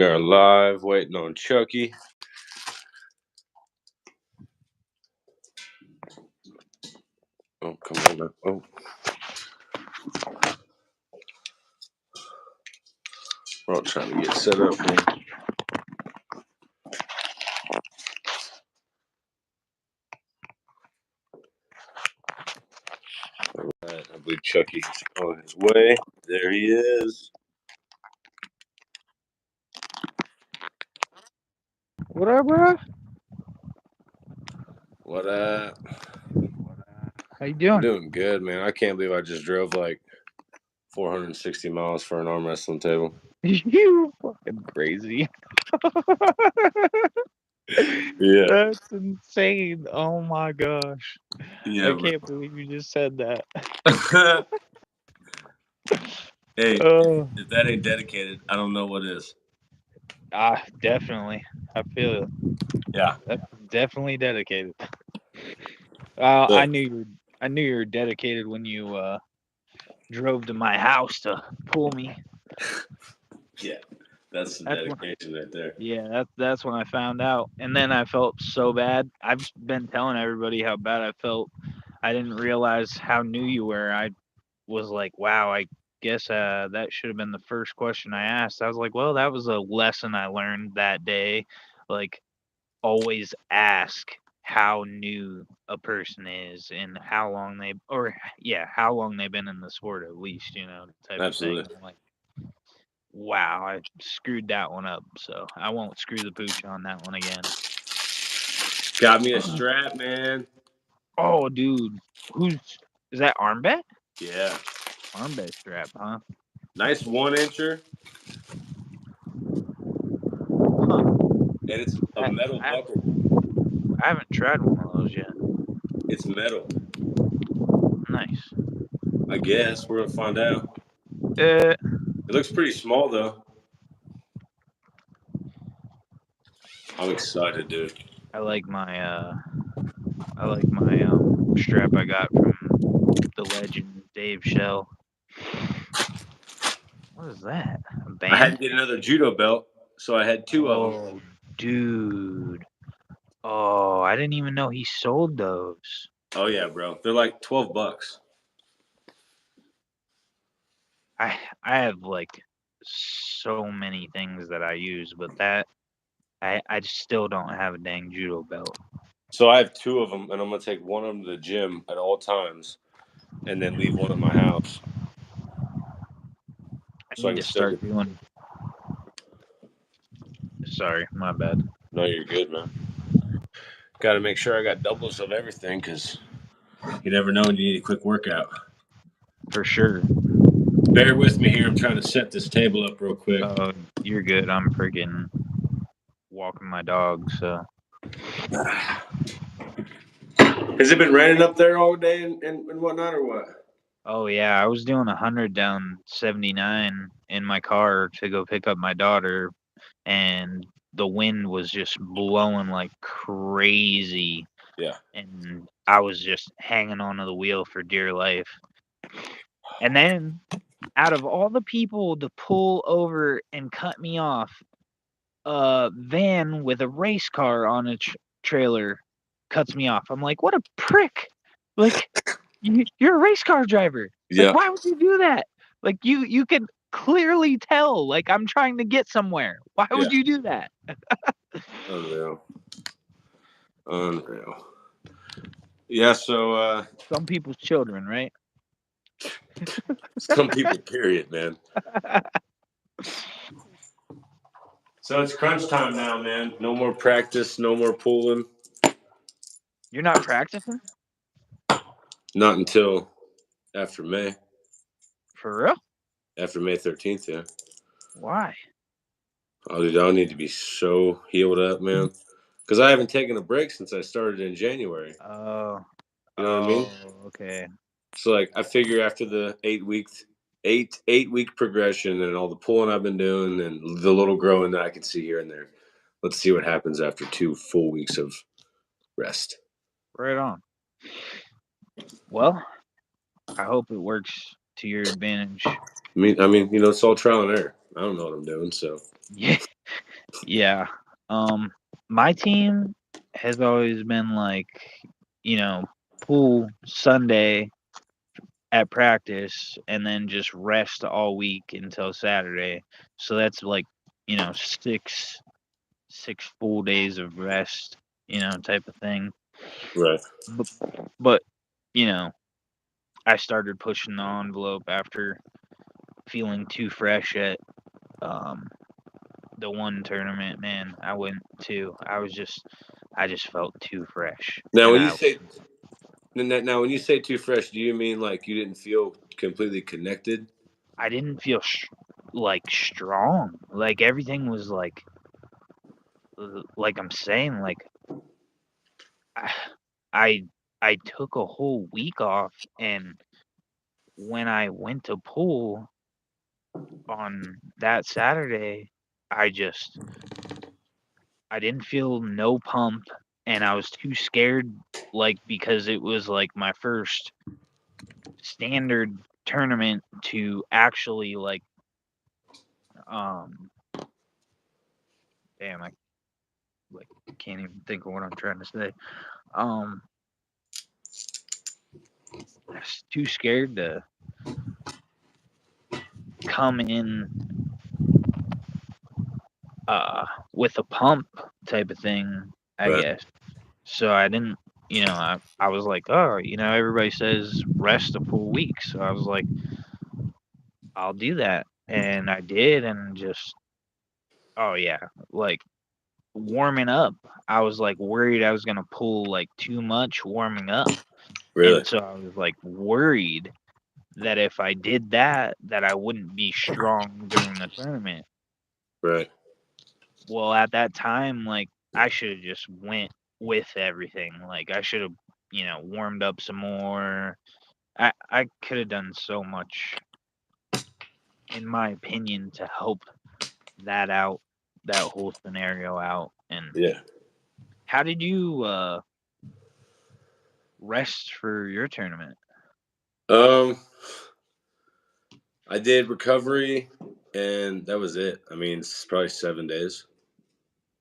We are live, waiting on Chucky. Oh, come on now. Oh. We're all trying to get set up here. All right, I believe Chucky's on his way. There he is. What up, bro? What up? How you I'm doing? doing good, man. I can't believe I just drove like 460 miles for an arm wrestling table. You fucking crazy. Yeah. That's insane. Oh my gosh. Yeah, I can't believe you just said that. bro. Hey, Oh, if that ain't dedicated, I don't know what is. definitely. I feel it. Yeah. That's definitely dedicated. Look. I knew you were dedicated when you drove to my house to pull me. Yeah. That's the That's when dedication right there. Yeah, that's when I found out. And then I felt so bad. I've been telling everybody how bad I felt. I didn't realize how new you were. I was like, wow, I guess that should have been the first question I asked. I was like, well, that was a lesson I learned that day. Like, always ask how new a person is and how long they've been in the sport at least, type of thing. Absolutely. I'm like, wow, I screwed that one up, so I won't screw the pooch on that one again. Got me a strap, man. Oh, dude, is that armband? Yeah. Armband strap, huh? Nice 1-incher. Huh. And it's a I, metal I, buckle. I haven't tried one of those yet. It's metal. Nice. I guess. We're going to find out. Uh, It looks pretty small, though. I'm excited, dude. I like my strap I got from the legend Dave Shell. What is that? A I had band? to get another judo belt, so I had two of them. Oh, dude. Oh, I didn't even know he sold those. Oh, yeah, bro. They're like $12. I have like so many things that I use, but that I still don't have a dang judo belt. So I have two of them, and I'm going to take one of them to the gym at all times and then leave one at my house. I So I need can to still start get. doing. Sorry, my bad. No, you're good, man. Got to make sure I got doubles of everything because you never know when you need a quick workout. For sure. Bear with me here. I'm trying to set this table up real quick. Oh, you're good. I'm freaking walking my dog, so. Has it been raining up there all day and whatnot, or what? Oh yeah, I was doing 100 down 79 in my car to go pick up my daughter, and the wind was just blowing like crazy. Yeah. And I was just hanging onto the wheel for dear life. And then, out of all the people to pull over and cut me off, a van with a race car on a trailer cuts me off. I'm like, what a prick! Like, you're a race car driver. Like, Yeah. why would you do that? Like, you can clearly tell. Like, I'm trying to get somewhere. Why would you do that? Unreal. Unreal. Yeah, so Some people's children, right? some people, period, man. So it's crunch time now, man. No more practice, no more pulling. You're not practicing? Not until after May. For real? After May 13th, yeah. Why? Oh, dude, I'll need to be so healed up, man. Because I haven't taken a break since I started in January. Oh, You know what I mean? okay. So like I figure after the 8 week progression and all the pulling I've been doing and the little growing that I can see here and there, let's see what happens after 2 full weeks of rest. Right on. Well, I hope it works to your advantage. I mean, it's all trial and error. I don't know what I'm doing, so Yeah, Yeah. My team has always been like, pool Sunday at practice and then just rest all week until Saturday. So that's like, six full days of rest, type of thing. Right. But, but you know, I started pushing the envelope after feeling too fresh at um the one tournament. Man, I went to. I just felt too fresh, Now, and when you say now when you say too fresh, do you mean like you didn't feel completely connected? I didn't feel like strong. Like everything was like I'm saying, like I I I took a whole week off, and when I went to pool on that Saturday, I just I didn't feel no pump, and I was too scared, like because it was like my first standard tournament to actually like um damn I like can't even think of what I'm trying to say. Um I was too scared to come in with a pump type of thing, I Right. guess. So I didn't, I was like, oh, everybody says rest a full week. So I was like, I'll do that. And I did. And just, oh, yeah, like warming up, I was like worried I was going to pull like too much warming up. Really. And so I was like worried that if I did that, that I wouldn't be strong during the tournament. Right. Well, at that time, like I should have just went with everything. Like I should have, warmed up some more. I could have done so much, in my opinion, to help that out, that whole scenario out. And Yeah. how did you rest for your tournament? Um, I did recovery, and that was it. I mean, it's probably 7 days,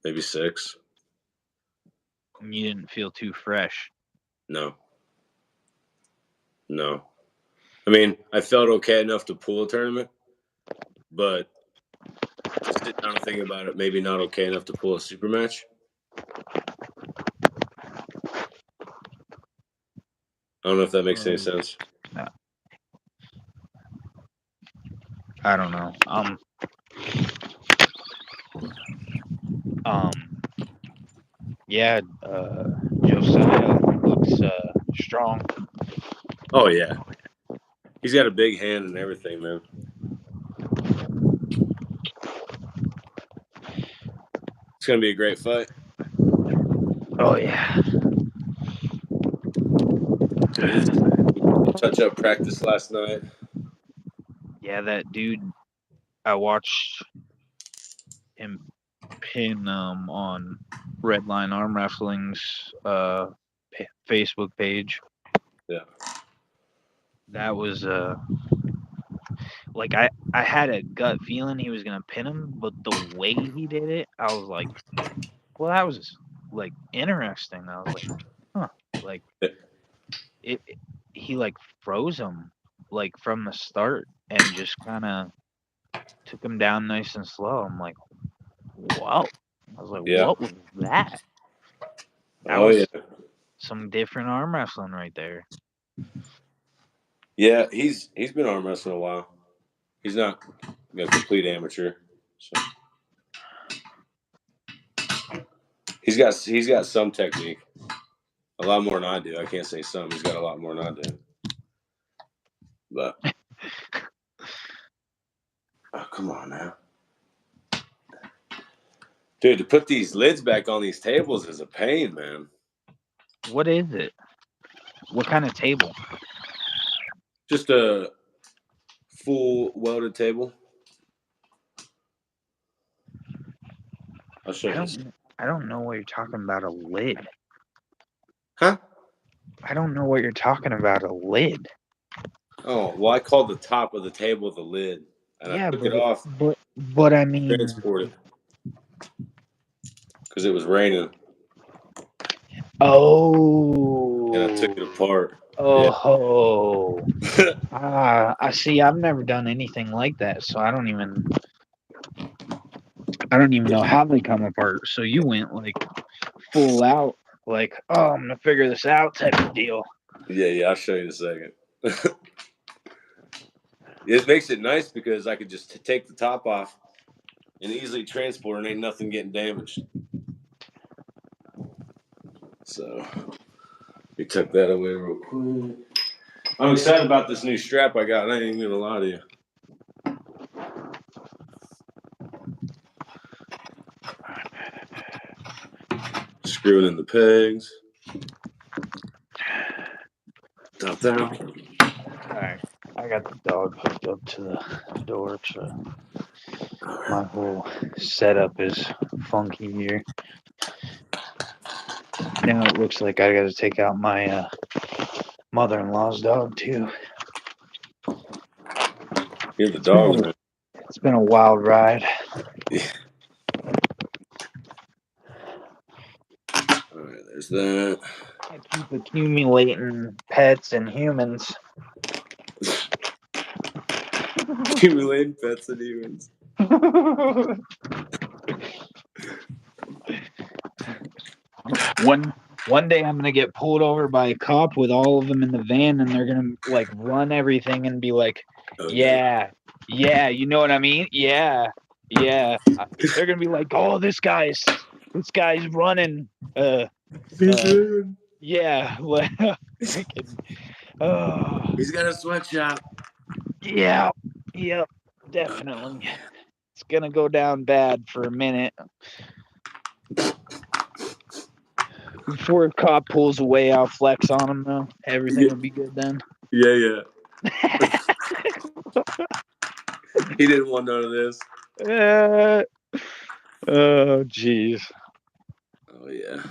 maybe 6. You didn't feel too fresh. No, no. I mean, I felt okay enough to pull a tournament, but to sit down and think about it, maybe not okay enough to pull a super match. I don't know if that makes any Um, sense. I don't know. Um, yeah. Josiah looks strong. Oh yeah, he's got a big hand and everything, man. It's gonna be a great fight. Oh yeah. His touch-up practice last night. Yeah, that dude. I watched him pin on Redline Arm Wrestling's Facebook page. Yeah, That was like I had a gut feeling he was gonna pin him, but the way he did it, I was like, well, that was like interesting. I was like, huh, like it he like froze him like from the start and just kind of took him down nice and slow. I'm like, whoa. I was like, yeah. what was that? That Oh yeah, was some different arm wrestling right there. yeah. He's been arm wrestling a while. He's not a complete amateur. So he's got some technique. A lot more than I do. I can't say some. He's got a lot more than I do. But oh, come on now, dude. To put these lids back on these tables is a pain, man. What is it? What kind of table? Just a full welded table. I'll show I you this. don't I don't know what you're talking about a lid. Huh? I don't know what you're talking about a lid. Oh, well, I called the top of the table the lid, and I Yeah, took it off, but I mean transport it. because it was raining, Oh. and I took it apart. Oh. I see. I've never done anything like that, so I don't even know how they come apart. So you went like full out, like, oh, I'm gonna figure this out type of deal. Yeah, I'll show you in a second. It makes it nice because I could just take the top off and easily transport, and ain't nothing getting damaged. So we took that away real quick. I'm excited about this new strap I got. I ain't even gonna lie to you. Screwing in the pegs. Top down. Alright. I got the dog hooked up to the door, so my whole setup is funky here. Now it looks like I gotta take out my mother-in-law's dog too. Hear the dog, man. It's been a wild ride. Yeah. Alright, there's that. I keep accumulating pets and humans. Accumulating pets and humans. One day I'm gonna get pulled over by a cop with all of them in the van, and they're gonna like run everything and be like, yeah, you know what I mean? Yeah. They're gonna be like, oh, this guy's running. Yeah, He's got a sweatshop. yeah, yep, definitely. It's gonna go down bad for a minute. Before a cop pulls away, I'll flex on him though. Everything will be good then. Yeah. He didn't want none of this. Oh, jeez. Oh, yeah.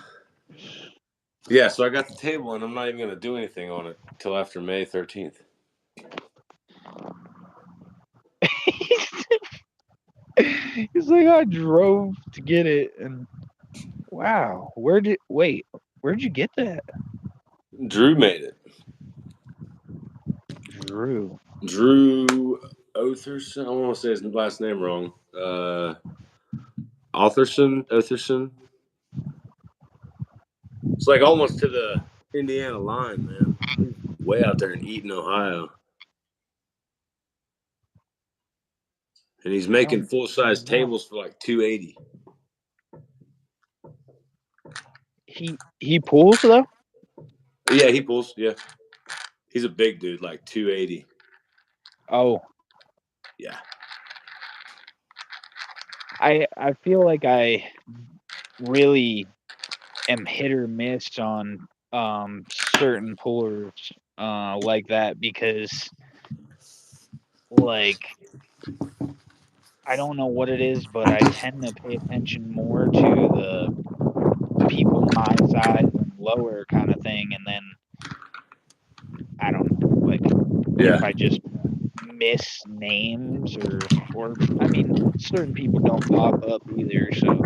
Yeah, so I got the table, and I'm not even going to do anything on it until after May 13th. He's like, I drove to get it, and wow, where'd you get that? Drew made it. Drew Otherson. I want to say his last name wrong. Otherson. It's like almost to the Indiana line, man. He's way out there in Eaton, Ohio. And he's making full-size tables for like $280. He pulls though? Yeah, he pulls. Yeah, he's a big dude, like 280. Oh, yeah. I feel like I really am hit or miss on certain pullers like that, because like I don't know what it is, but I tend to pay attention more to the people my size and lower kind of thing, and then I don't know, like if I just miss names or I mean, certain people don't pop up either, so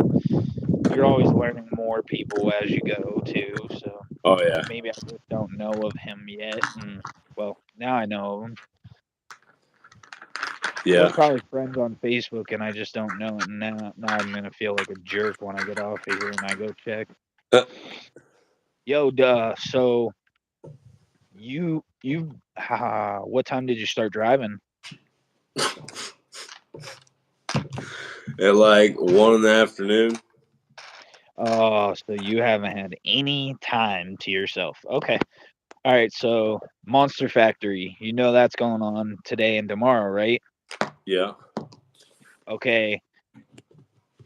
you're always learning more people as you go too. So maybe I just don't know of him yet, and well, now I know of him. Yeah. We're probably friends on Facebook, and I just don't know it. And now I'm gonna feel like a jerk when I get off of here and I go check. Yo, so you what time did you start driving? At like 1 in the afternoon. Oh, so you haven't had any time to yourself. Okay. All right, so Monster Factory, you know that's going on today and tomorrow, right? Yeah. Okay.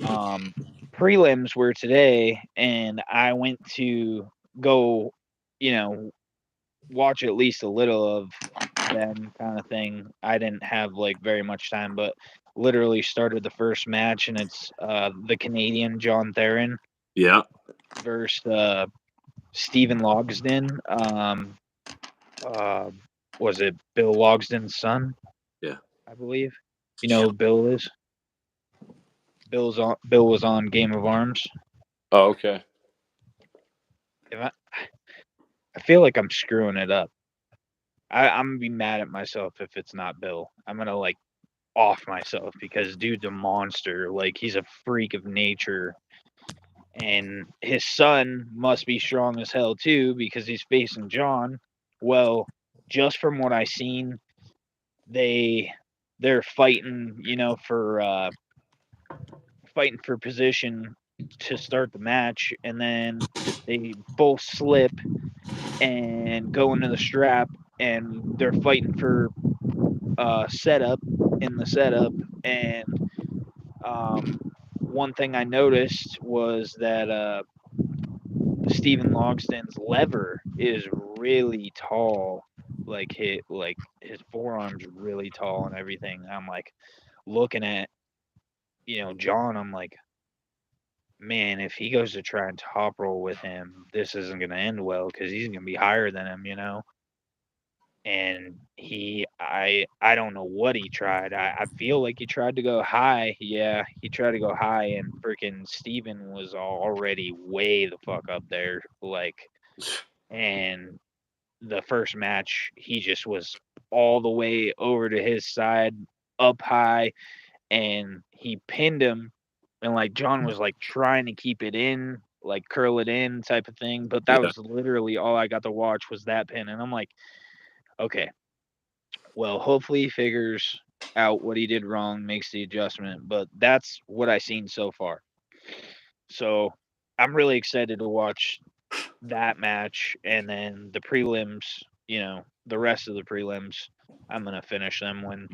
Prelims were today, and I went to go, watch at least a little of them kind of thing. I didn't have like very much time, but literally started the first match, and it's the Canadian John Theron. Yeah. Versus Stephen Logsdon. Was it Bill Logsdon's son? Yeah. I believe. You know who Bill is? Bill was on Game of Arms. Oh, okay. If I feel like I'm screwing it up. I'm gonna be mad at myself if it's not Bill. I'm gonna like off myself because dude's a monster. Like he's a freak of nature, and his son must be strong as hell too because he's facing John. Well, just from what I seen, they're fighting, for fighting for position to start the match, and then they both slip and go into the strap, and they're fighting for setup in the setup. And one thing I noticed was that Stephen Logston's lever is really tall. His forearms really tall and everything. I'm like looking at John. I'm like, man, if he goes to try and top roll with him, this isn't gonna end well because he's gonna be higher than him. And I don't know what he tried. I feel like he tried to go high. Yeah, he tried to go high, and freaking Steven was already way the fuck up there. And the first match, he just was all the way over to his side, up high, and he pinned him. And like John was like trying to keep it in, like curl it in type of thing. But that Yeah. was literally all I got to watch was that pin. And I'm like, okay, well, hopefully he figures out what he did wrong, makes the adjustment. But that's what I seen so far. So I'm really excited to watch that match, and then the prelims, the rest of the prelims. I'm gonna finish them when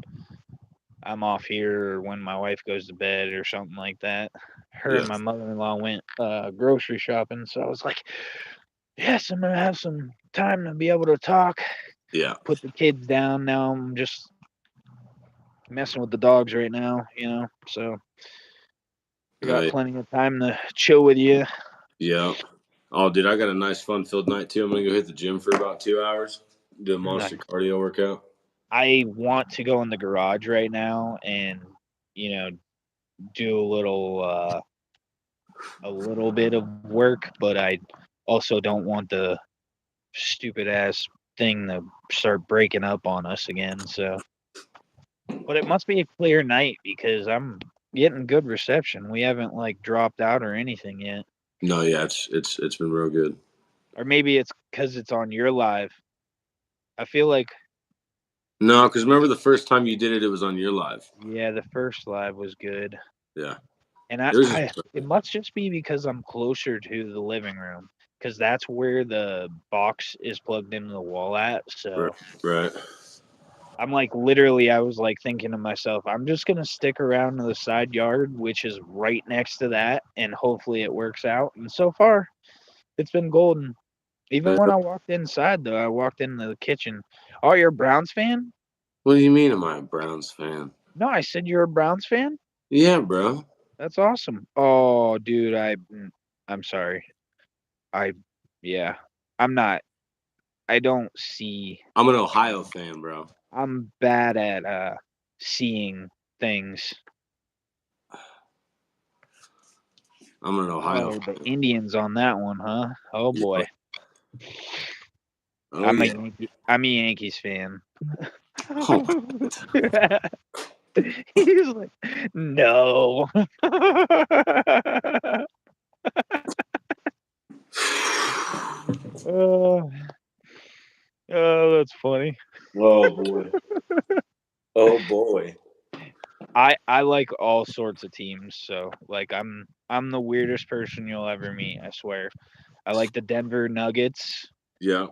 I'm off here or when my wife goes to bed or something like that. Her and Yeah. my mother-in-law went grocery shopping, so I was like, yes, I'm gonna have some time to be able to talk. Yeah. Put the kids down. Now I'm just messing with the dogs right now, so I got plenty of time to chill with you. Yeah. Oh, dude, I got a nice fun-filled night too. I'm gonna go hit the gym for about 2 hours. Do a monster Nice. cardio workout. I want to go in the garage right now and do a little bit of work, but I also don't want the stupid ass thing to start breaking up on us again. So, but it must be a clear night because I'm getting good reception. We haven't like dropped out or anything yet. No, yeah, it's been real good. Or maybe it's because it's on your live. I feel like, No, because remember the first time you did it, it was on your live. yeah, the first live was good. Yeah. And Yours is it must just be because I'm closer to the living room because that's where the box is plugged into the wall at. So right. I'm like literally, I was like thinking to myself, I'm just gonna stick around to the side yard, which is right next to that, and hopefully it works out. And so far, it's been golden. Even when I walked inside, though, I walked into the kitchen. Oh, you're a Browns fan? What do you mean? Am I a Browns fan? No, I said you're a Browns fan. Yeah, bro. That's awesome. Oh, dude, I'm sorry. I, yeah, I'm not. I don't see. I'm an Ohio fan, bro. I'm bad at seeing things. I'm an Ohio Oh, the fan. Indians on that one, huh? Oh Yeah. boy. Oh yeah. I'm a Yankees fan. Oh. He's like, no. Oh, oh, that's funny. Oh boy. Oh boy. I like all sorts of teams, so like I'm the weirdest person you'll ever meet, I swear. I like the Denver Nuggets. Yeah.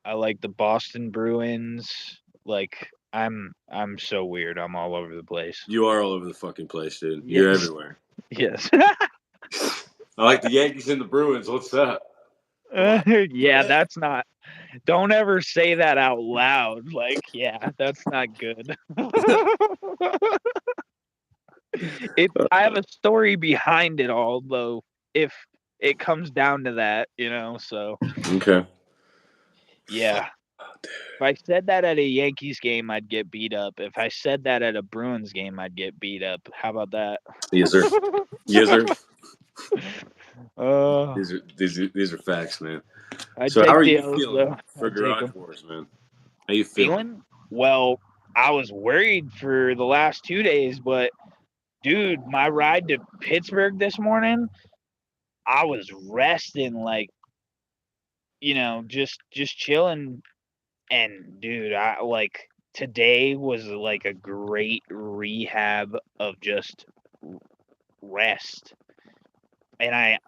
I like the Boston Bruins. Like I'm so weird. I'm all over the place. You are all over the fucking place, dude. You're Yes. everywhere. Yes. I like the Yankees and the Bruins. What's up? Yeah, that's not. Don't ever say that out loud. Like, yeah, that's not good. I have a story behind it all, though. If it comes down to that, so Okay. yeah. If I said that at a Yankees game, I'd get beat up. If I said that at a Bruins game, I'd get beat up. How about that? Yes, sir. Yes, sir. Uh, These are facts, man. I So how take are the you L's feeling though. for I take Garage them. Wars, man? How you feeling? Feeling well. I was worried for the last 2 days, but dude, my ride to Pittsburgh this morning, I was resting, like, just chilling. And dude, I like today was like a great rehab of just rest. And I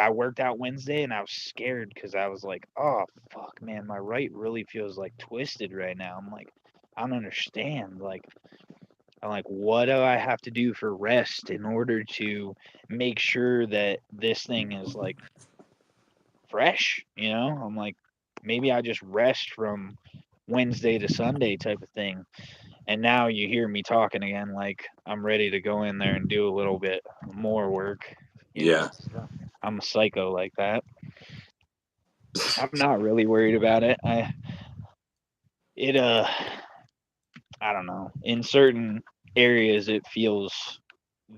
worked out Wednesday and I was scared because I was like, oh fuck, man, my right really feels like twisted right now. I'm like, I don't understand. Like, I'm like, what do I have to do for rest in order to make sure that this thing is like fresh? I'm like, maybe I just rest from Wednesday to Sunday type of thing. And now you hear me talking again, like I'm ready to go in there and do a little bit more work. Yeah. I'm a psycho like that. I'm not really worried about it. It I don't know. In certain areas it feels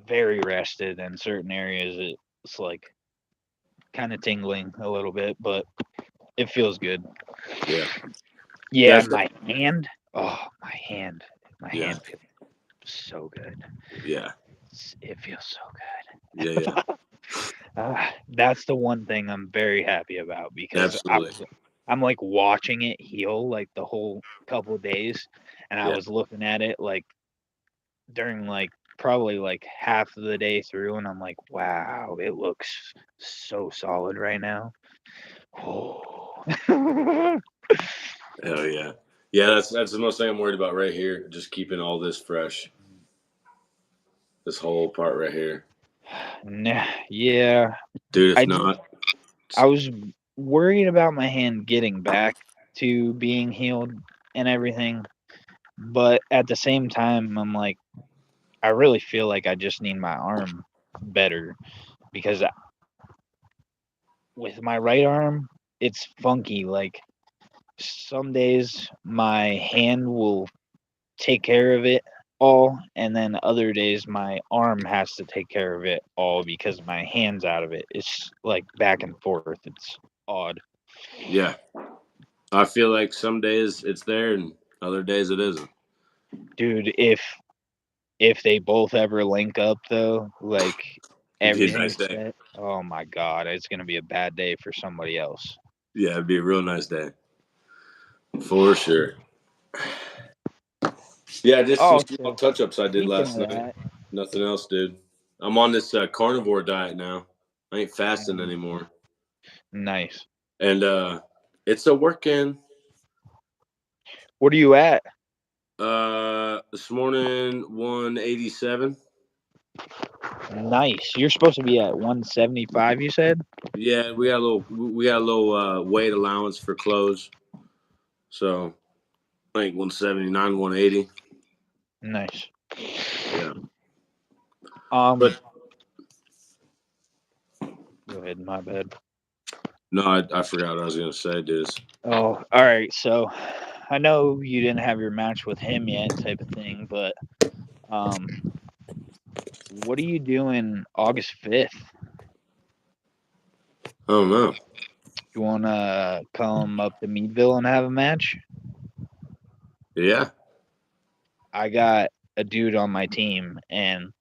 very rested, and certain areas it's like kind of tingling a little bit, but it feels good. Yeah. Yeah, That's my hand. Oh, my hand. My yeah. hand feels so good. Yeah. It feels so Yeah. Yeah. good. That's the one thing I'm very happy about because Absolutely. I'm like watching it heal like the whole couple of days, and I Yeah. was looking at it like during like probably like half of the day through, and I'm like, wow, it looks so solid right now. Oh. Hell yeah. Yeah, that's the most thing I'm worried about right here. Just keeping all this fresh. This whole part right here. Nah, yeah, Dude, if I not, I was worried about my hand getting back to being healed and everything, but at the same time, I'm like, I really feel like I just need my arm better because with my right arm, it's funky. Like some days my hand will take care of it all, and then other days my arm has to take care of it all because my hand's out of it. It's like back and forth. It's odd. yeah. I feel like some days it's there and other days it isn't. Dude, if they both ever link up though, like It'd be a nice everything's day. set, oh my god, it's gonna be a bad day for somebody else. Yeah, it'd be a real nice day. For sure. Yeah, just some Oh, small so touch ups I did speaking last of night. that, Nothing else, dude. I'm on this carnivore diet now. I ain't fasting mm, anymore. nice. And it's a working. What are you at? This morning 187. Nice. You're supposed to be at 175, you said? Yeah, we got a little weight allowance for clothes. So I think 179, 180. Nice. Yeah. Um, But go ahead, my bad. no, I forgot what I was gonna say, dude. Oh, all right. So I know you didn't have your match with him yet, type of thing, but um, what are you doing August 5th? I don't know. You want to come up to Meadville and have a match? Yeah. I got a dude on my team, and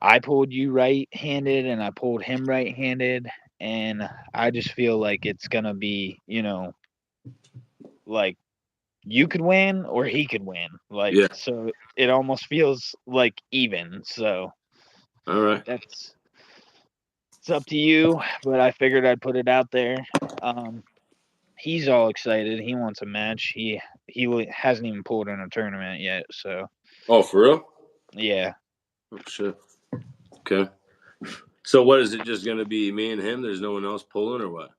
I pulled you right-handed, and I pulled him right-handed, and I just feel like it's gonna be, like you could win or he could win. Like, Yeah. so it almost feels like even. So All right. that's it's up to you, but I figured I'd put it out there. Um, he's all excited. He wants a match. He hasn't even pulled in a tournament yet. So Oh, for real? yeah. Oh shit. Okay. So what is it? Just gonna be me and him? There's no one else pulling, or what?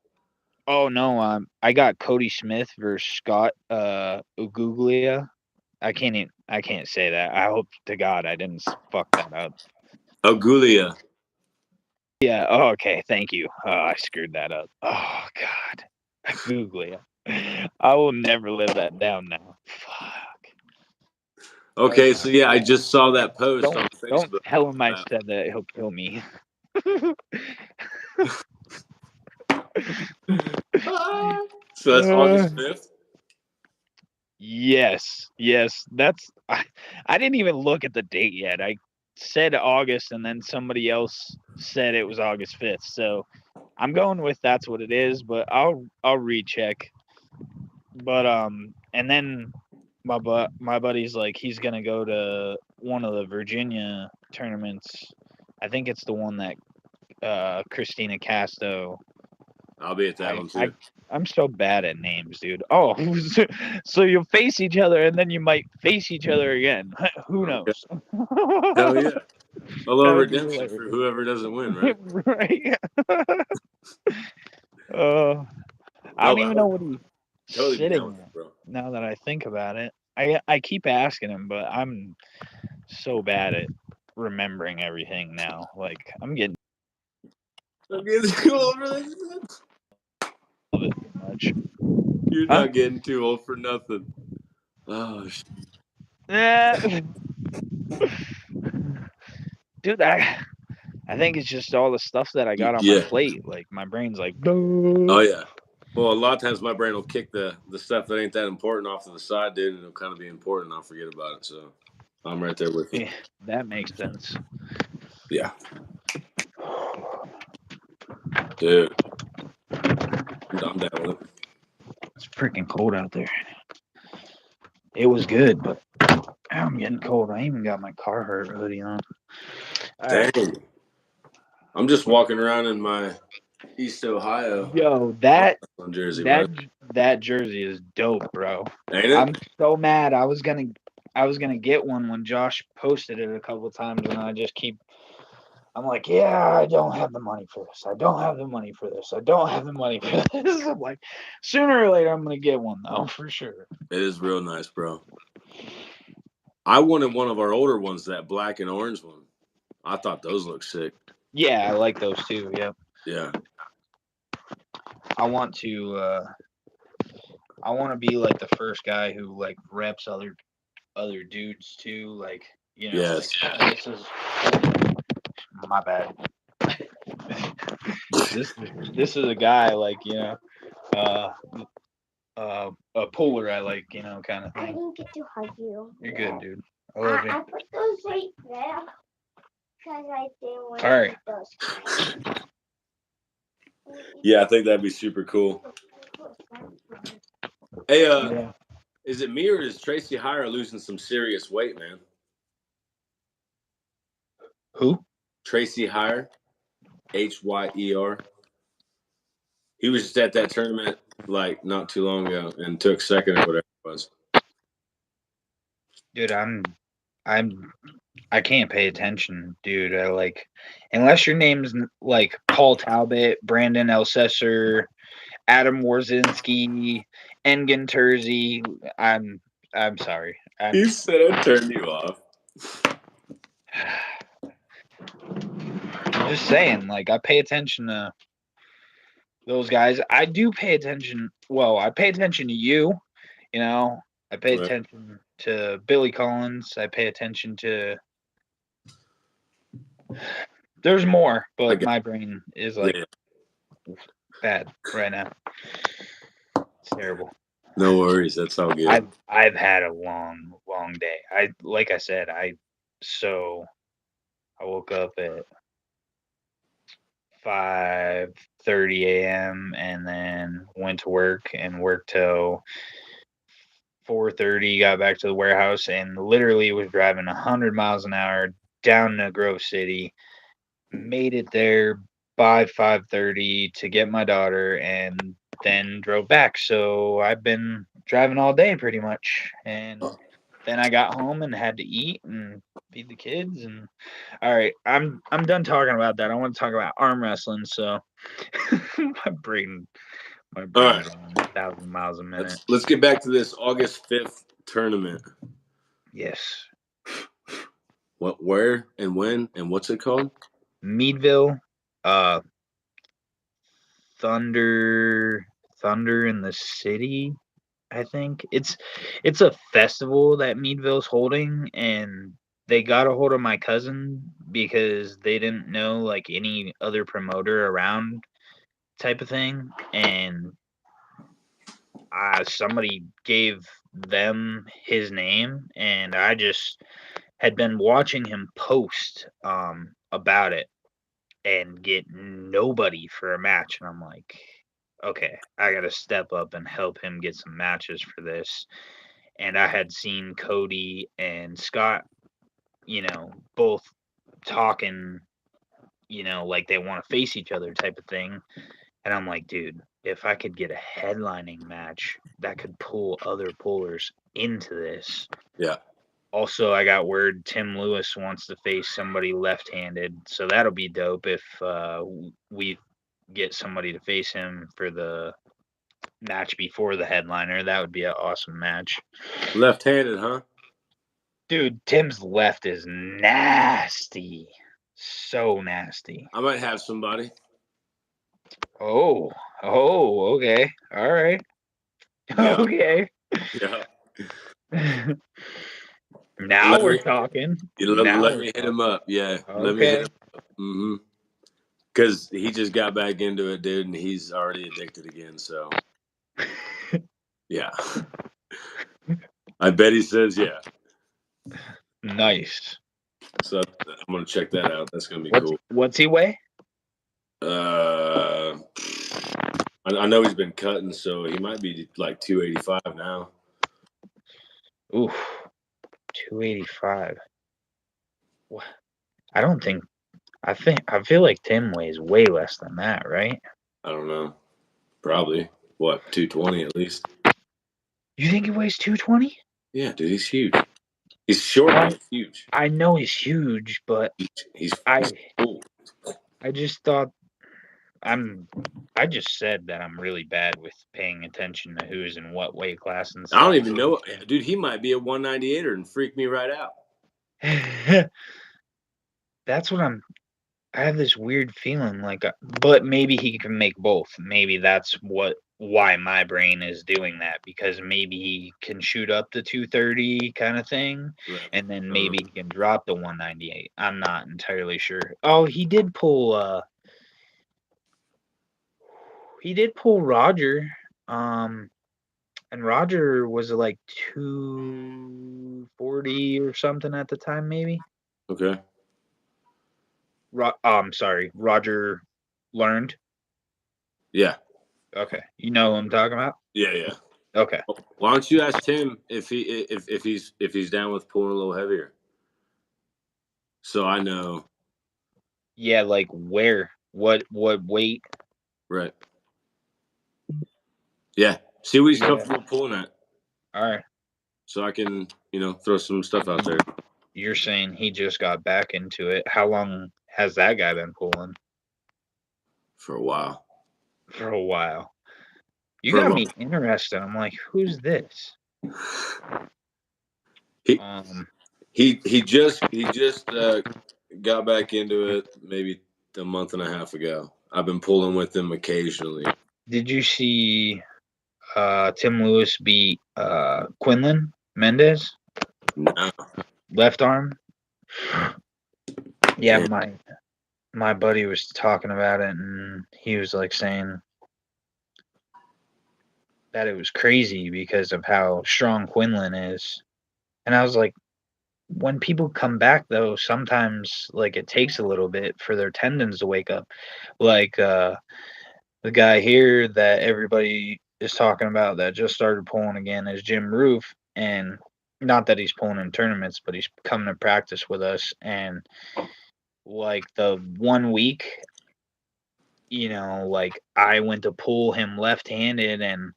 Oh no, I got Cody Smith versus Scott Uguglia. I can't say that. I hope to God I didn't fuck that up. Agulia. Yeah. Oh, okay. Thank you. Oh, I screwed that up. Oh God. Uguglia. I will never live that down now. Fuck. Okay, so Okay. yeah, I just saw that post on Don't Facebook tell him I about said that. He'll kill me. So that's August 5th? Yes. I didn't even look at the date yet. I said August, and then somebody else said it was August 5th. So I'm going with that's what it is, but I'll recheck. But and then my buddy's like he's gonna go to one of the Virginia tournaments. I think it's the one that Christina Casto. I'll be at that one too. I'm so bad at names, dude. Oh, so you'll face each other and then you might face each other again. Who knows? Hell yeah. A little That would be redemption for hilarious. whoever doesn't win, right? Right? I don't even know what he's totally be down sitting with it, at bro. now that I think about it. I keep asking him, but I'm so bad at remembering everything now. Like I'm getting I'm getting too old for this. of it too much. You're Huh? not getting too old for nothing. Oh, Yeah. Dude, I think it's just all the stuff that I got on my yeah. plate. Like my brain's like, Oh yeah. Well, a lot of times my brain will kick the stuff that ain't that important off to the side, dude, and it'll kind of be important. And I'll forget about it. So I'm right there with you. yeah, that makes sense. Yeah, dude. I'm down with it. It's freaking cold out there. It was good, but I'm getting cold. I even got my Carhartt hoodie on. Dang. I'm just walking around in my East Ohio Yo, that jersey, that right? that jersey is dope, bro. Ain't I'm it? so mad. I was gonna get one when Josh posted it a couple times, and I'm like, yeah, I don't have the money for this. I don't have the money for this. I don't have the money for this. I'm like, sooner or later, I'm gonna get one though, for sure. It is real nice, bro. I wanted one of our older ones, that black and orange one. I thought those looked sick. Yeah, I like those too. Yep. Yeah. I want to be like the first guy who like reps other dudes too. Like, Yes. like, this is my bad. This is a guy like uh a puller I like kind of I thing. didn't get to hug you. You're good, dude. I love you. I put those right there because I didn't want All right. those. Yeah, I think that'd be super cool. Hey, Yeah. is it me or is Tracy Hire losing some serious weight, man? Who? Tracy Hire, Hyer. He was just at that tournament like not too long ago and took second or whatever it was. Dude, I can't pay attention, dude. I like unless your name's like Paul Talbot, Brandon Elsesser, Adam Warzinski, Engen Terzi. I'm sorry. You said I turned you off. I'm just saying, like I pay attention to those guys. I do pay attention. Well, I pay attention to you. I pay Right. attention to Billy Collins. I pay attention to. There's more, but my brain is like bad right now. It's terrible. No worries. That's all good. I've had a long day. Like I said, I woke up at 5:30 a.m. and then went to work and worked till 4:30. Got back to the warehouse and literally was driving 100 miles an hour down to Grove City. Made it there by 5:30 to get my daughter and then drove back. So I've been driving all day pretty much. And then I got home and had to eat and feed the kids. And all right, I'm done talking about that. I want to talk about arm wrestling. So my brain All right. is on 1,000 miles a minute. Let's get back to this August 5th tournament. Yes. What, where, and when, and what's it called? Meadville, Thunder in the City. I think it's a festival that Meadville's holding, and they got a hold of my cousin because they didn't know like any other promoter around, type of thing, and somebody gave them his name, and I just had been watching him post about it and get nobody for a match, and I'm like, okay, I gotta step up and help him get some matches for this. And I had seen Cody and Scott, both talking, like they want to face each other type of thing. And I'm like, dude, if I could get a headlining match that could pull other pullers into this. Yeah. Also, I got word Tim Lewis wants to face somebody left-handed, so that'll be dope if we get somebody to face him for the match before the headliner. That would be an awesome match. Left-handed, huh? Dude, Tim's left is nasty. So nasty. I might have somebody. Oh, okay. All right. Yeah. Okay. Yeah. Now we're talking. Let me hit him up. Yeah. Okay. Let me hit him up. Mm-hmm. Because he just got back into it, dude, and he's already addicted again. So, yeah. I bet he says yeah. Nice. So I'm gonna check that out. That's gonna be cool. What's he weigh? I know he's been cutting, so he might be like 285 now. Oof, 285. What? I feel like Tim weighs way less than that, right? I don't know. Probably. What, 220 at least? You think he weighs 220? Yeah, dude, he's huge. He's short, but he's huge. I know he's huge, but he's cool. I just thought I just said that I'm really bad with paying attention to who's in what weight class and stuff. I don't even know. Dude, he might be a 198er and freak me right out. That's what I have this weird feeling like, but maybe he can make both. Maybe that's why my brain is doing that, because maybe he can shoot up to 230 kind of thing, right. And then maybe he can drop to 198. I'm not entirely sure. Oh, he did pull Roger, and Roger was like 240 or something at the time, maybe. Okay. Sorry, Roger learned. Yeah. Okay, you know who I'm talking about? Yeah. Okay. Why don't you ask Tim if he's down with pulling a little heavier? So I know. Yeah, like where? What weight? Right. Yeah. See what he's comfortable pulling at. All right. So I can, throw some stuff out there. You're saying he just got back into it. How long has that guy been pulling? For a while. You got me interested. I'm like, who's this? He just got back into it maybe a month and a half ago. I've been pulling with him occasionally. Did you see Tim Lewis beat Quinlan Mendez? No. Left arm? Yeah, my buddy was talking about it, and he was like saying that it was crazy because of how strong Quinlan is. And I was like, when people come back though, sometimes like it takes a little bit for their tendons to wake up. Like the guy here that everybody is talking about that just started pulling again is Jim Roof, and not that he's pulling in tournaments, but he's coming to practice with us. And like the 1 week, like I went to pull him left-handed, and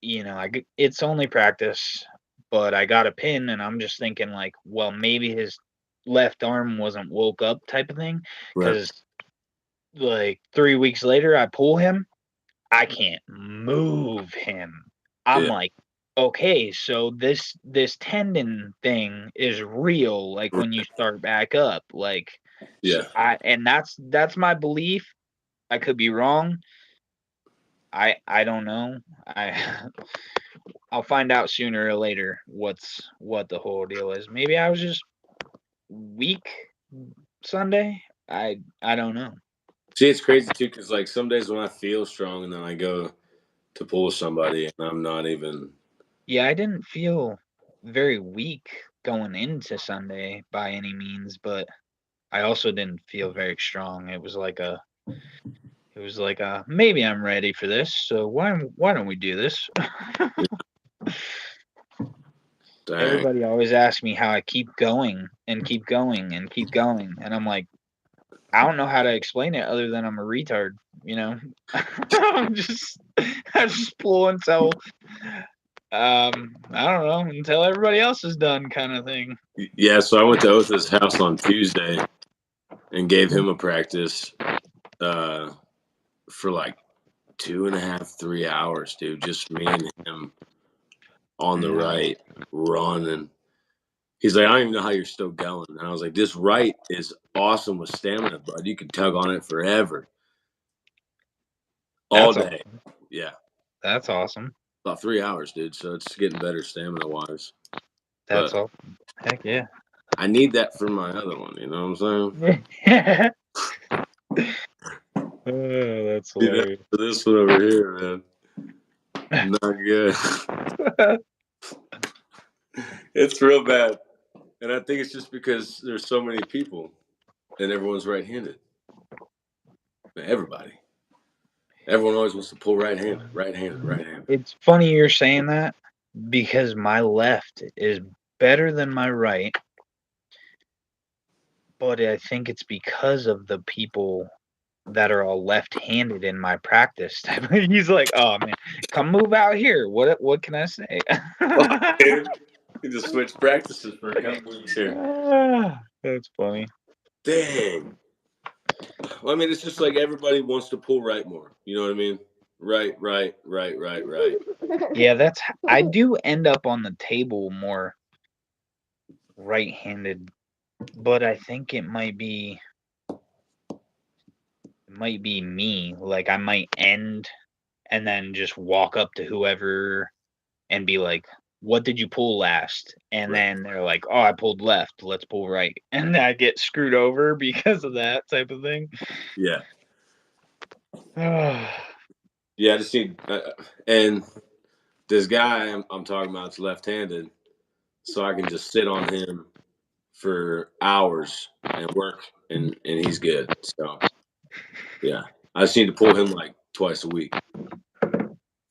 it's only practice, but I got a pin, and I'm just thinking like, well, maybe his left arm wasn't woke up type of thing, because like 3 weeks later I pull him, I can't move him. I'm like, okay, so this tendon thing is real, like when you start back up, like, yeah. And that's my belief. I could be wrong. I don't know. I'll find out sooner or later what the whole deal is. Maybe I was just weak Sunday. I don't know. See, it's crazy too, because like some days when I feel strong and then I go to pull somebody, and I'm not even. Yeah, I didn't feel very weak going into Sunday by any means, but I also didn't feel very strong. It was like a maybe I'm ready for this, so why don't we do this? Dang. Everybody always asks me how I keep going and keep going and keep going, and I'm like, I don't know how to explain it other than I'm a retard, you know. I just pull until I don't know, until everybody else is done, kind of thing. Yeah, so I went to Otha's house on Tuesday and gave him a practice for like 2.5, 3 hours, dude. Just me and him on the right running. He's like, I don't even know how you're still going. And I was like, this right is awesome with stamina, bud. You can tug on it forever. All That's day. Yeah. That's awesome. About 3 hours, dude. So it's getting better stamina wise. That's But awesome. Heck yeah. I need that for my other one. You know what I'm saying? Oh, that's You know, hilarious. for this one over here, man. Not good. It's real bad. And I think it's just because there's so many people and everyone's right handed. Everybody. Everyone always wants to pull right handed, right handed, right handed. It's funny you're saying that because my left is better than my right, but I think it's because of the people that are all left-handed in my practice. He's like, "Oh man, come move out here." What can I say? Dude, you just switch practices for a couple weeks here. That's funny. Dang. Well, I mean, it's just like everybody wants to pull right more. You know what I mean? Right. Yeah, I do end up on the table more right-handed, but I think it might be me. Like I might end and then just walk up to whoever and be like, "What did you pull last?" And Right. then they're like, "Oh, I pulled left. Let's pull right." And I get screwed over because of that type of thing. Yeah. Yeah, I just need, and this guy I'm talking about is left-handed, so I can just sit on him for hours and work, and he's good. So yeah, I just need to pull him like twice a week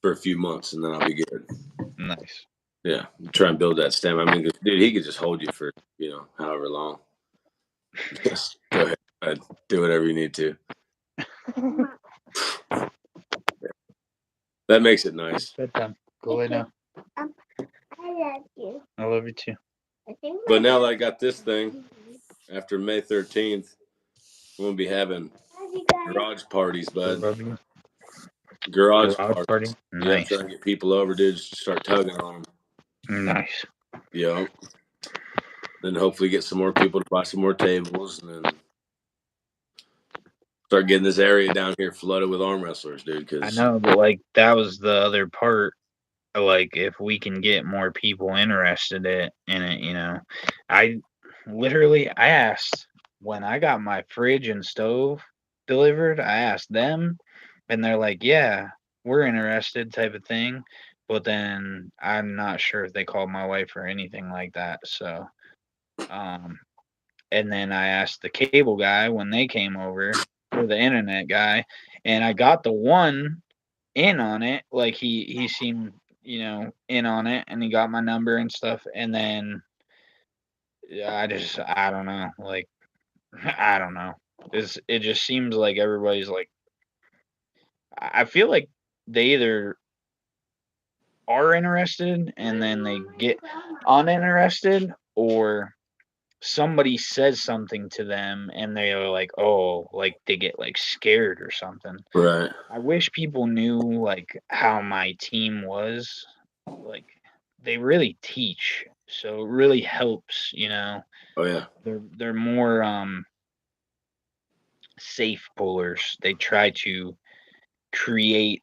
for a few months, and then I'll be good. Nice. Yeah, try and build that stamina. I mean, dude, he could just hold you for however long. Just go ahead, do whatever you need to. That makes it nice. Bedtime. Go lay down. I love you. I love you too. But now that I got this thing, after May 13th, we're gonna be having garage parties, bud. Love you. Garage Party. parties. Yeah, Nice. trying to get people over, dude. Just start tugging on them. Nice. Yeah. Then hopefully get some more people to buy some more tables, and then start getting this area down here flooded with arm wrestlers, dude. I Cause know, but like that was the other part. Like if we can get more people interested in it, I I asked when I got my fridge and stove delivered, I asked them and they're like, "Yeah, we're interested," type of thing. But then I'm not sure if they called my wife or anything like that. So, and then I asked the cable guy when they came over, or the internet guy, and I got the one in on it. Like he seemed, in on it, and he got my number and stuff. And then I don't know. Like I don't know. It just seems like everybody's like I feel like they either are interested and then they get uninterested, or somebody says something to them and they are like, oh, like they get like scared or something. right. I wish people knew like how my team was. Like they really teach, so it really helps. Oh yeah. They're more safe pullers. They try to create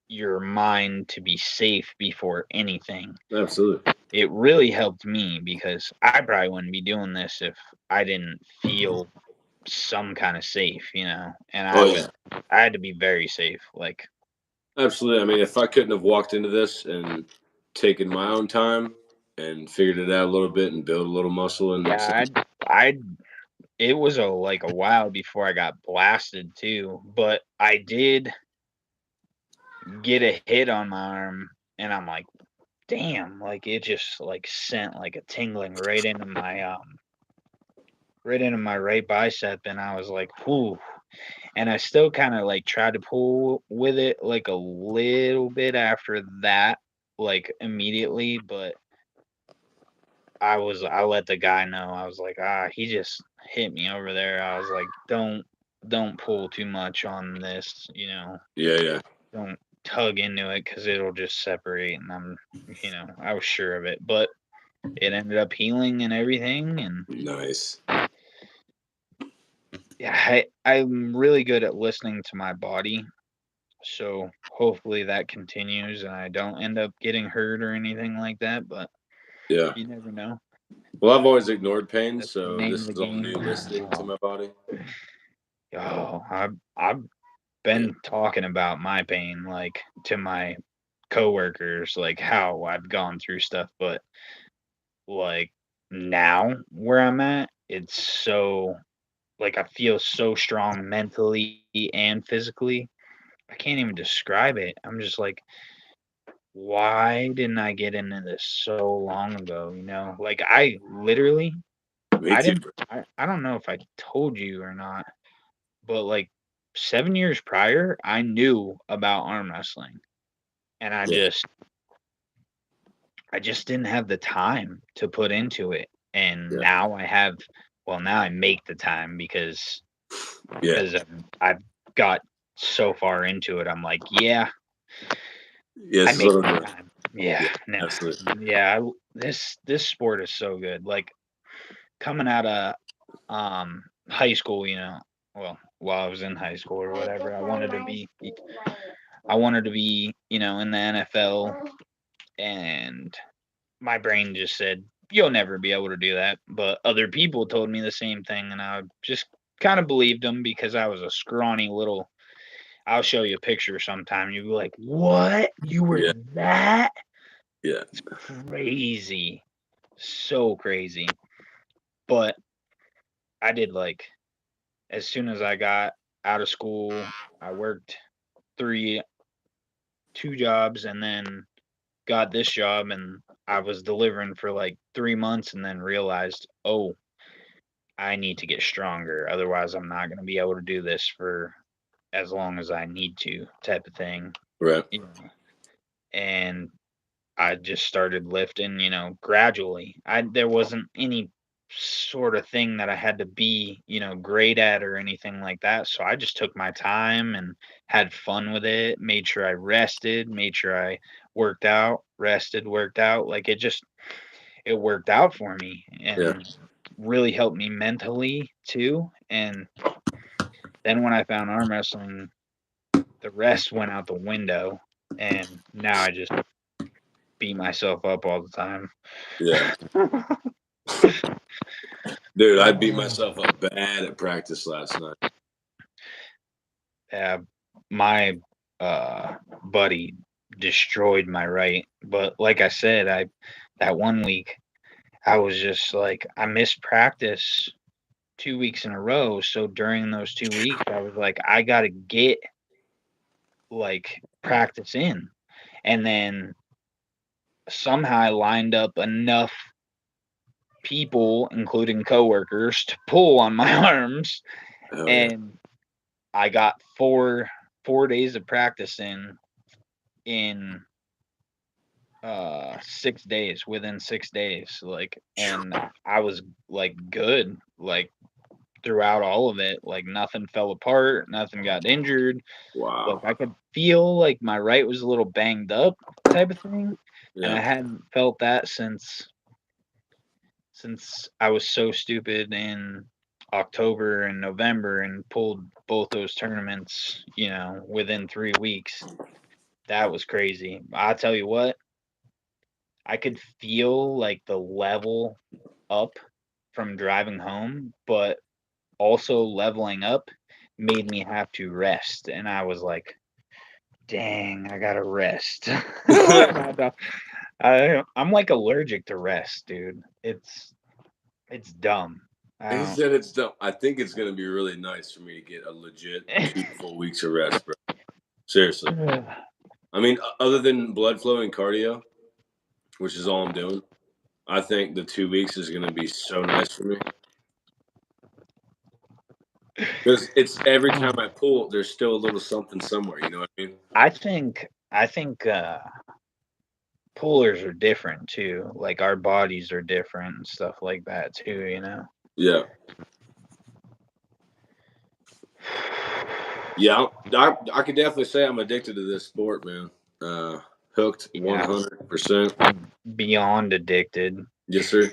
your mind to be safe before anything. Absolutely. It really helped me because I probably wouldn't be doing this if I didn't feel some kind of safe, and Oh yeah. I had to be very safe. Like Absolutely. I mean, if I couldn't have walked into this and taken my own time and figured it out a little bit and build a little muscle and Yeah, I it was like a while before I got blasted too, but I did get a hit on my arm, and I'm like, damn, like it just like sent like a tingling right into my right bicep, and I was like, whew. And I still kind of like tried to pull with it like a little bit after that, like immediately, but I let the guy know. I was like, he just hit me over there. I was like, don't pull too much on this, yeah. don't tug into it because it'll just separate. And I was sure of it, but it ended up healing and everything. And Nice. yeah, I'm really good at listening to my body. So hopefully that continues and I don't end up getting hurt or anything like that. But Yeah. you never know. Well, I've always ignored pain, That's the so name this of the is all game. new listening to my body. Oh, I've been talking about my pain like to my coworkers, like how I've gone through stuff, but like now where I'm at, it's so like I feel so strong mentally and physically. I can't even describe it. I'm just like, why didn't I get into this so long ago? Like I literally, Me I too. didn't, I don't know if I told you or not, but like 7 years prior, I knew about arm wrestling, and Yeah. I just didn't have the time to put into it. And Yeah. now I have, well, now I make the time because Yeah. I've got so far into it. I'm like, yeah, Yeah. I It's a make little the bit. time. Yeah, Yeah. no, Absolutely. yeah. This sport is so good. Like coming out of high school, well, while I was in high school or whatever, I wanted to be, in the NFL, and my brain just said, you'll never be able to do that. But other people told me the same thing, and I just kind of believed them because I was a scrawny little. I'll show you a picture sometime. You'll be like, what? You were Yeah. that? Yeah. It's crazy. So crazy. But I did like, as soon as I got out of school, I worked 2 jobs, and then got this job, and I was delivering for like 3 months and then realized, oh, I need to get stronger. Otherwise, I'm not going to be able to do this for as long as I need to, type of thing. Right. And I just started lifting, gradually. There wasn't any sort of thing that I had to be, great at or anything like that. So I just took my time and had fun with it, made sure I rested, made sure I worked out, rested, worked out. Like it worked out for me Yeah. and really helped me mentally too. And then when I found arm wrestling, the rest went out the window, and now I just beat myself up all the time. Yeah. Dude, I beat myself up bad at practice last night. Yeah, my buddy destroyed my right, but like I said, that one week I was just like I missed practice 2 weeks in a row. So during those 2 weeks, I was like, I gotta get like practice in, and then somehow I lined up enough people, including coworkers, to pull on my arms, Oh yeah. and I got 4 days of practice in 6 days, within 6 days, like, and I was like good, like throughout all of it, like nothing fell apart, nothing got injured. Like Wow. I could feel like my right was a little banged up, type of thing, and I Yeah. hadn't felt that since I was so stupid in October and November and pulled both those tournaments, within 3 weeks. That was crazy. I'll tell you what, I could feel like the level up from driving home, but also leveling up made me have to rest. And I was like, dang, I gotta rest. I'm like allergic to rest, dude. It's dumb. He said it's dumb. I think it's gonna be really nice for me to get a legit 2 full weeks of rest, bro. Seriously. I mean, other than blood flow and cardio, which is all I'm doing, I think the 2 weeks is gonna be so nice for me. Because it's every time I pull, there's still a little something somewhere. You know what I mean? I think pullers are different too. Like our bodies are different and stuff like that too. You know. Yeah. Yeah, I could definitely say I'm addicted to this sport, man. Hooked 100%. Beyond addicted. Yes, sir.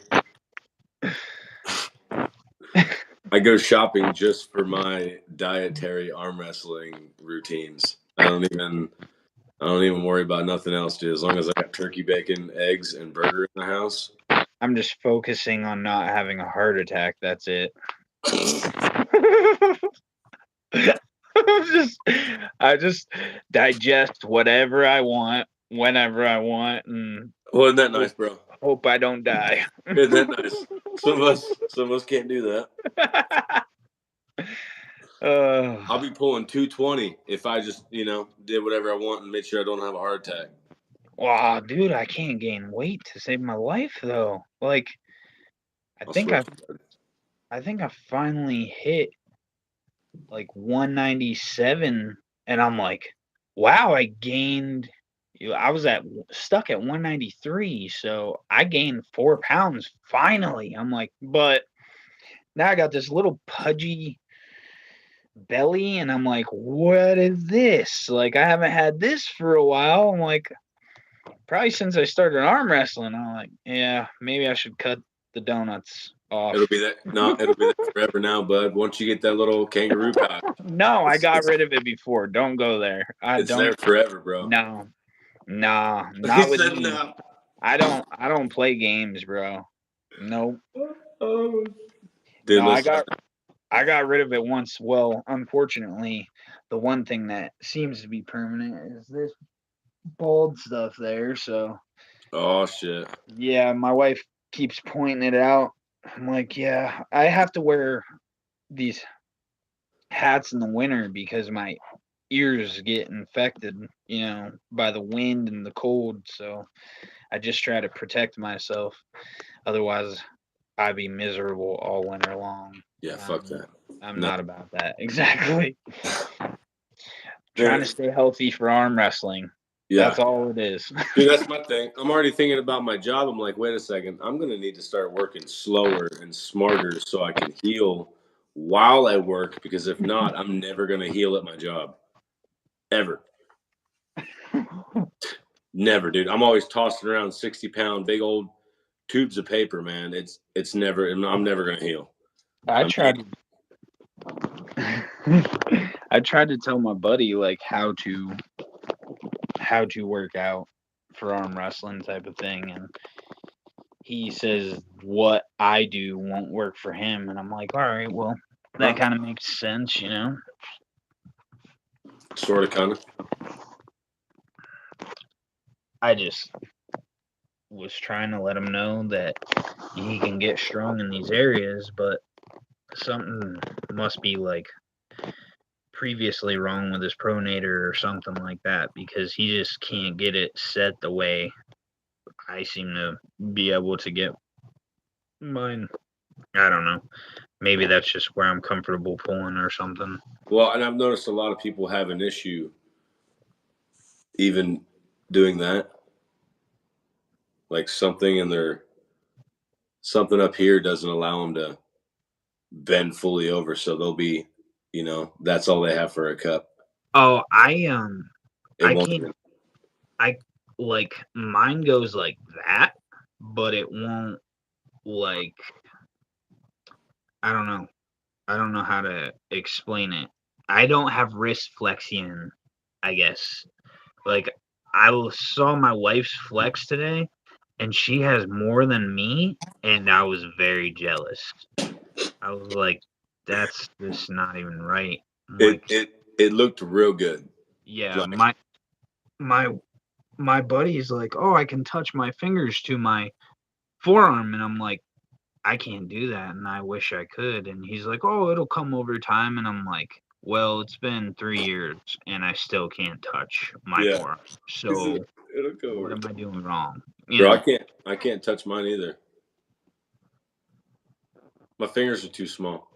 I go shopping just for my dietary arm wrestling routines. I don't even worry about nothing else, dude. As long as I got turkey bacon, eggs, and burger in the house. I'm just focusing on not having a heart attack. That's it. I just digest whatever I want whenever I want, and Well, isn't that nice, bro? hope I don't die. Isn't that nice? Some of us can't do that. I'll be pulling 220 if I just, did whatever I want and made sure I don't have a heart attack. Wow, dude, I can't gain weight to save my life though. Like, I think I finally hit like 197, and I'm like, wow, I gained. I was stuck at 193, so I gained 4 pounds finally. I'm like, but now I got this little pudgy belly, and I'm like, what is this? Like, I haven't had this for a while. I'm like, probably since I started arm wrestling. I'm like, yeah, maybe I should cut the donuts off. It'll be that forever now, bud. Once you get that little kangaroo pouch. No, I got rid of it before. Don't go there. It's there forever, bro. No, not with me. No. I don't play games, bro. Nope. Oh. Dude, no, I got rid of it once. Well, unfortunately, the one thing that seems to be permanent is this bald stuff there. So. Oh shit. Yeah, my wife keeps pointing it out. I'm like, yeah, I have to wear these hats in the winter because my ears get infected, by the wind and the cold. So I just try to protect myself. Otherwise, I'd be miserable all winter long. Yeah, fuck that. I'm not about that. Exactly. Trying to stay healthy for arm wrestling. Yeah. That's all it is. Dude, that's my thing. I'm already thinking about my job. I'm like, wait a second. I'm going to need to start working slower and smarter so I can heal while I work, because if not, I'm never going to heal at my job. Ever. Never, dude. I'm always tossing around 60-pound big old tubes of paper, man. It's never, I'm never going to heal. I tried to tell my buddy like how to work out for arm wrestling type of thing, and he says what I do won't work for him, and I'm like, all right, well, that kind of makes sense, Sort of, kind of. I just was trying to let him know that he can get strong in these areas, but something must be like previously wrong with his pronator or something like that, because he just can't get it set the way I seem to be able to get mine. I don't know. Maybe that's just where I'm comfortable pulling or something. Well, and I've noticed a lot of people have an issue even doing that. Like something up here doesn't allow them to bend fully over, so they'll be, that's all they have for a cup. Oh, I can't. I like mine goes like that, but it won't like. I don't know. I don't know how to explain it. I don't have wrist flexion, I guess. Like I saw my wife's flex today, and she has more than me, and I was very jealous. I was like, that's just not even right. It looked real good. Yeah, like, my buddy's like, oh, I can touch my fingers to my forearm, and I'm like, I can't do that, and I wish I could. And he's like, oh, it'll come over time, and I'm like, well, it's been 3 years, and I still can't touch my Yeah. forearm. So It'll go what over. am I doing wrong? You Bro, know, I can't touch mine either. My fingers are too small.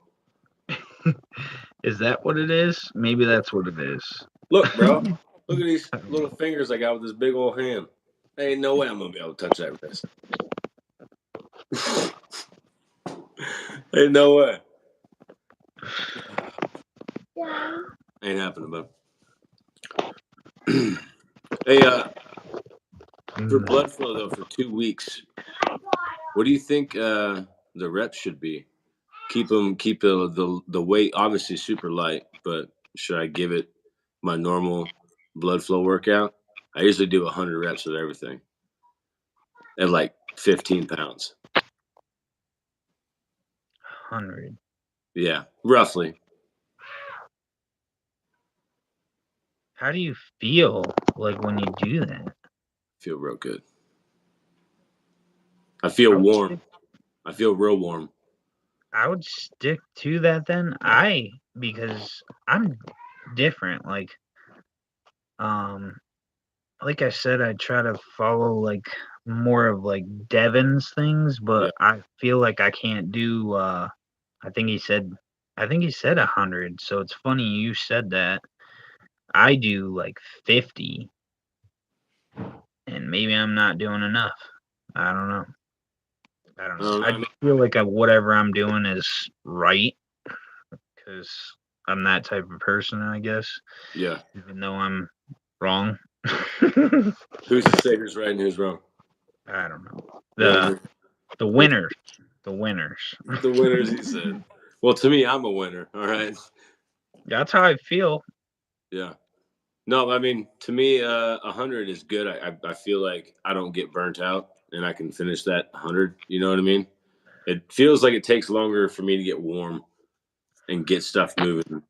is that what it is? Maybe that's what it is. Look, bro. Look at these little fingers I got with this big old hand. There ain't no way I'm gonna be able to touch that wrist. Ain't no way. Yeah. Ain't happening, bud. Hey, for blood flow though, for 2 weeks, what do you think the reps should be? Keep the weight obviously super light, but should I give it my normal blood flow workout? I usually do 100 reps of everything at like 15 pounds. 100. Yeah, roughly. How do you feel like when you do that? Feel real good. I feel warm. I feel real warm. I would stick to that then. Because I'm different. Like I said, I try to follow like more of like Devin's things, Yeah. but I feel like I can't do I think he said 100. So it's funny you said that. I do like 50, and maybe I'm not doing enough. I don't know. I just feel like whatever I'm doing is right because I'm that type of person, I guess. Yeah. Even though I'm wrong. Who's to say who's right and who's wrong? I don't know. Yeah. The winners. The winners. The winners, he said. Well, to me, I'm a winner. All right. That's how I feel. Yeah. No, I mean, to me, 100 is good. I feel like I don't get burnt out and I can finish that 100. You know what I mean? It feels like it takes longer for me to get warm and get stuff moving.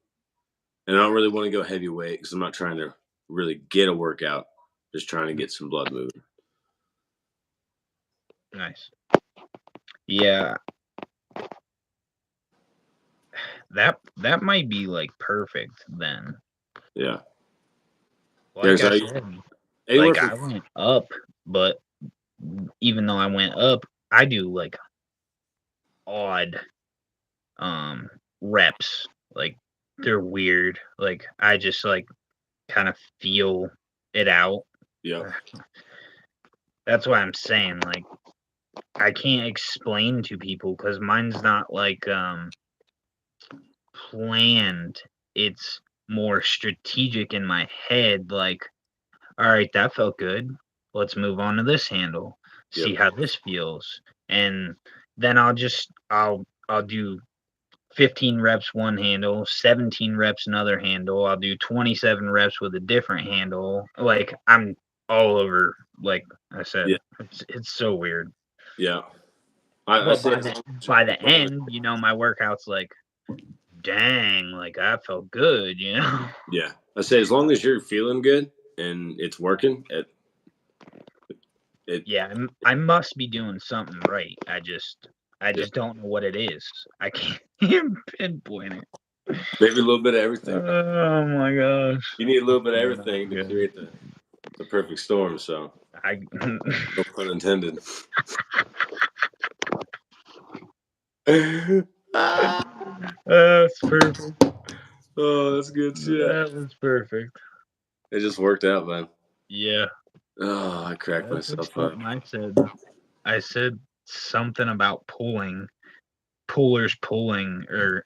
And I don't really want to go heavyweight because I'm not trying to really get a workout, just trying to get some blood moving. Nice. Yeah. That might be like perfect then. Yeah. Like I said, anywhere like I went up, but even though I went up, I do like odd reps. Like they're weird. Like I just like kind of feel it out. Yeah. That's why I'm saying like I can't explain to people because mine's not like planned. It's more strategic in my head. Like, all right, that felt good. Let's move on to this handle. See how this feels, and then I'll do 15 reps one handle, 17 reps another handle. I'll do 27 reps with a different handle. Like I'm all over. Like I said, it's so weird. Yeah. But by the end, you know, my workout's like, dang, like that felt good, you know? Yeah. I say as long as you're feeling good and it's working, yeah, I must be doing something right. I just don't know what it is. I can't pinpoint it. Maybe a little bit of everything. Oh my gosh. You need a little bit of everything to create the perfect storm. So, no pun intended. That's perfect. Oh, that's good shit. That was perfect. It just worked out, man. Yeah. Oh, I cracked myself up. I said something about pullers pulling, or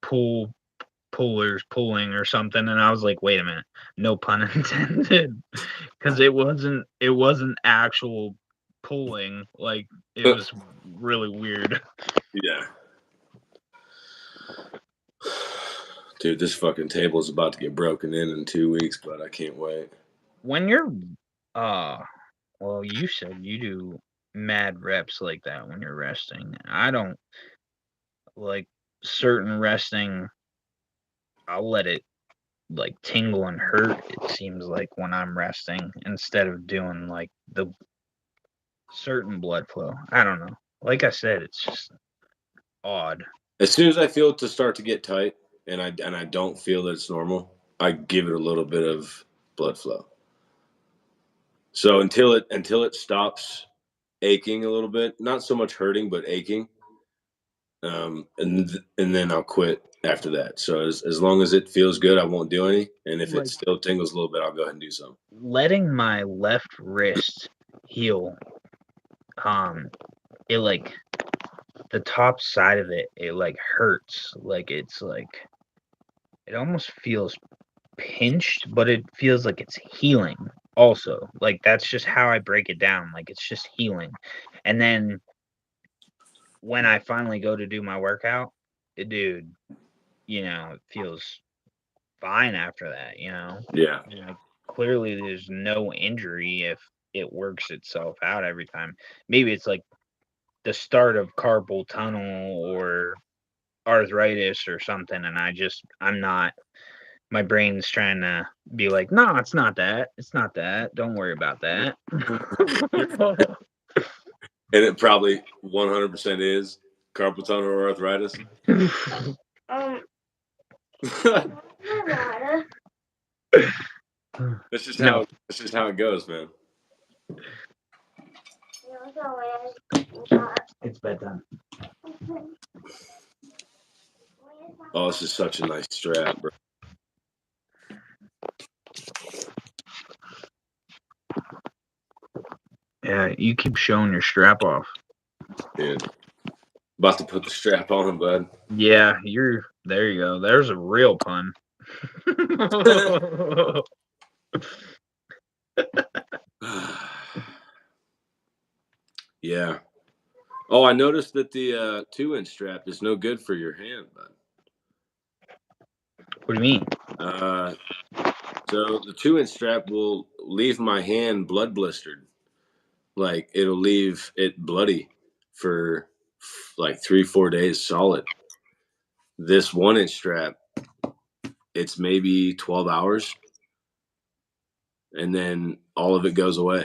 pullers pulling or something, and I was like, wait a minute, no pun intended, because it wasn't actual pulling. Like it was really weird. Yeah. Dude, this fucking table is about to get broken in 2 weeks, but I can't wait. When you're well, you said you do mad reps like that when you're resting. I don't like certain resting. I'll let it like tingle and hurt, it seems like, when I'm resting, instead of doing like the certain blood flow. I don't know. Like I said, it's just odd. As soon as I feel it to start to get tight, and I don't feel that it's normal, I give it a little bit of blood flow. So until it stops aching a little bit, not so much hurting, but aching, and then I'll quit after that. So as long as it feels good, I won't do any. And if it Like still tingles a little bit, I'll go ahead and do some. letting my left wrist heal, it like the top side of it like hurts. Like it's like it almost feels pinched, but it feels like it's healing also. Like that's just how I break it down. Like it's just healing. And then when I finally go to do my workout, dude, it feels fine after that, Yeah. Like clearly there's no injury if it works itself out every time. Maybe it's like the start of carpal tunnel or arthritis or something, and I'm not, my brain's trying to be like, no, it's not that. It's not that. Don't worry about that. And it probably 100% is carpal tunnel or arthritis. That's just No. how it goes, man. It's bedtime. Oh, this is such a nice strap, bro. Yeah, you keep showing your strap off. Dude. About to put the strap on, bud. Yeah, there you go. There's a real pun. Yeah. Oh, I noticed that the 2-inch strap is no good for your hand, bud. What do you mean? So the 2-inch strap will leave my hand blood blistered. Like it'll leave it bloody for like 3-4 days solid. This 1-inch strap, it's maybe 12 hours, and then all of it goes away.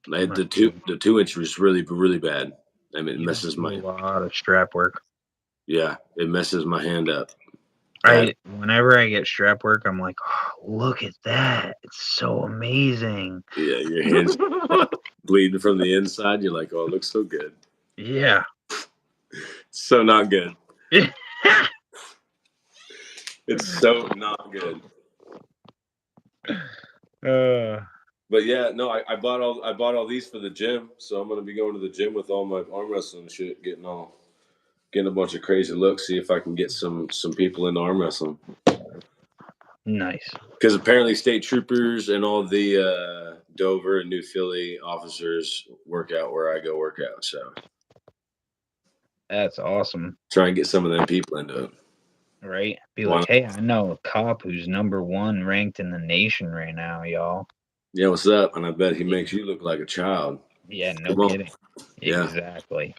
The 2-inch was really, really bad. I mean, it messes a my lot of strap work. Yeah, it messes my hand up. Whenever I get strap work, I'm like, oh, look at that. It's so amazing. Yeah, your hand's bleeding from the inside. You're like, oh, it looks so good. Yeah. So not good. It's so not good. But yeah, no, I bought all these for the gym, so I'm gonna be going to the gym with all my arm wrestling shit, getting a bunch of crazy looks, see if I can get some people into arm wrestling. Nice. Because apparently state troopers and all the Dover and New Philly officers work out where I go work out. So that's awesome. Try and get some of them people into it. Right? Be like, hey, I know a cop who's #1 ranked in the nation right now, y'all. Yeah, what's up? And I bet he makes you look like a child. Yeah, no kidding. Yeah. Exactly.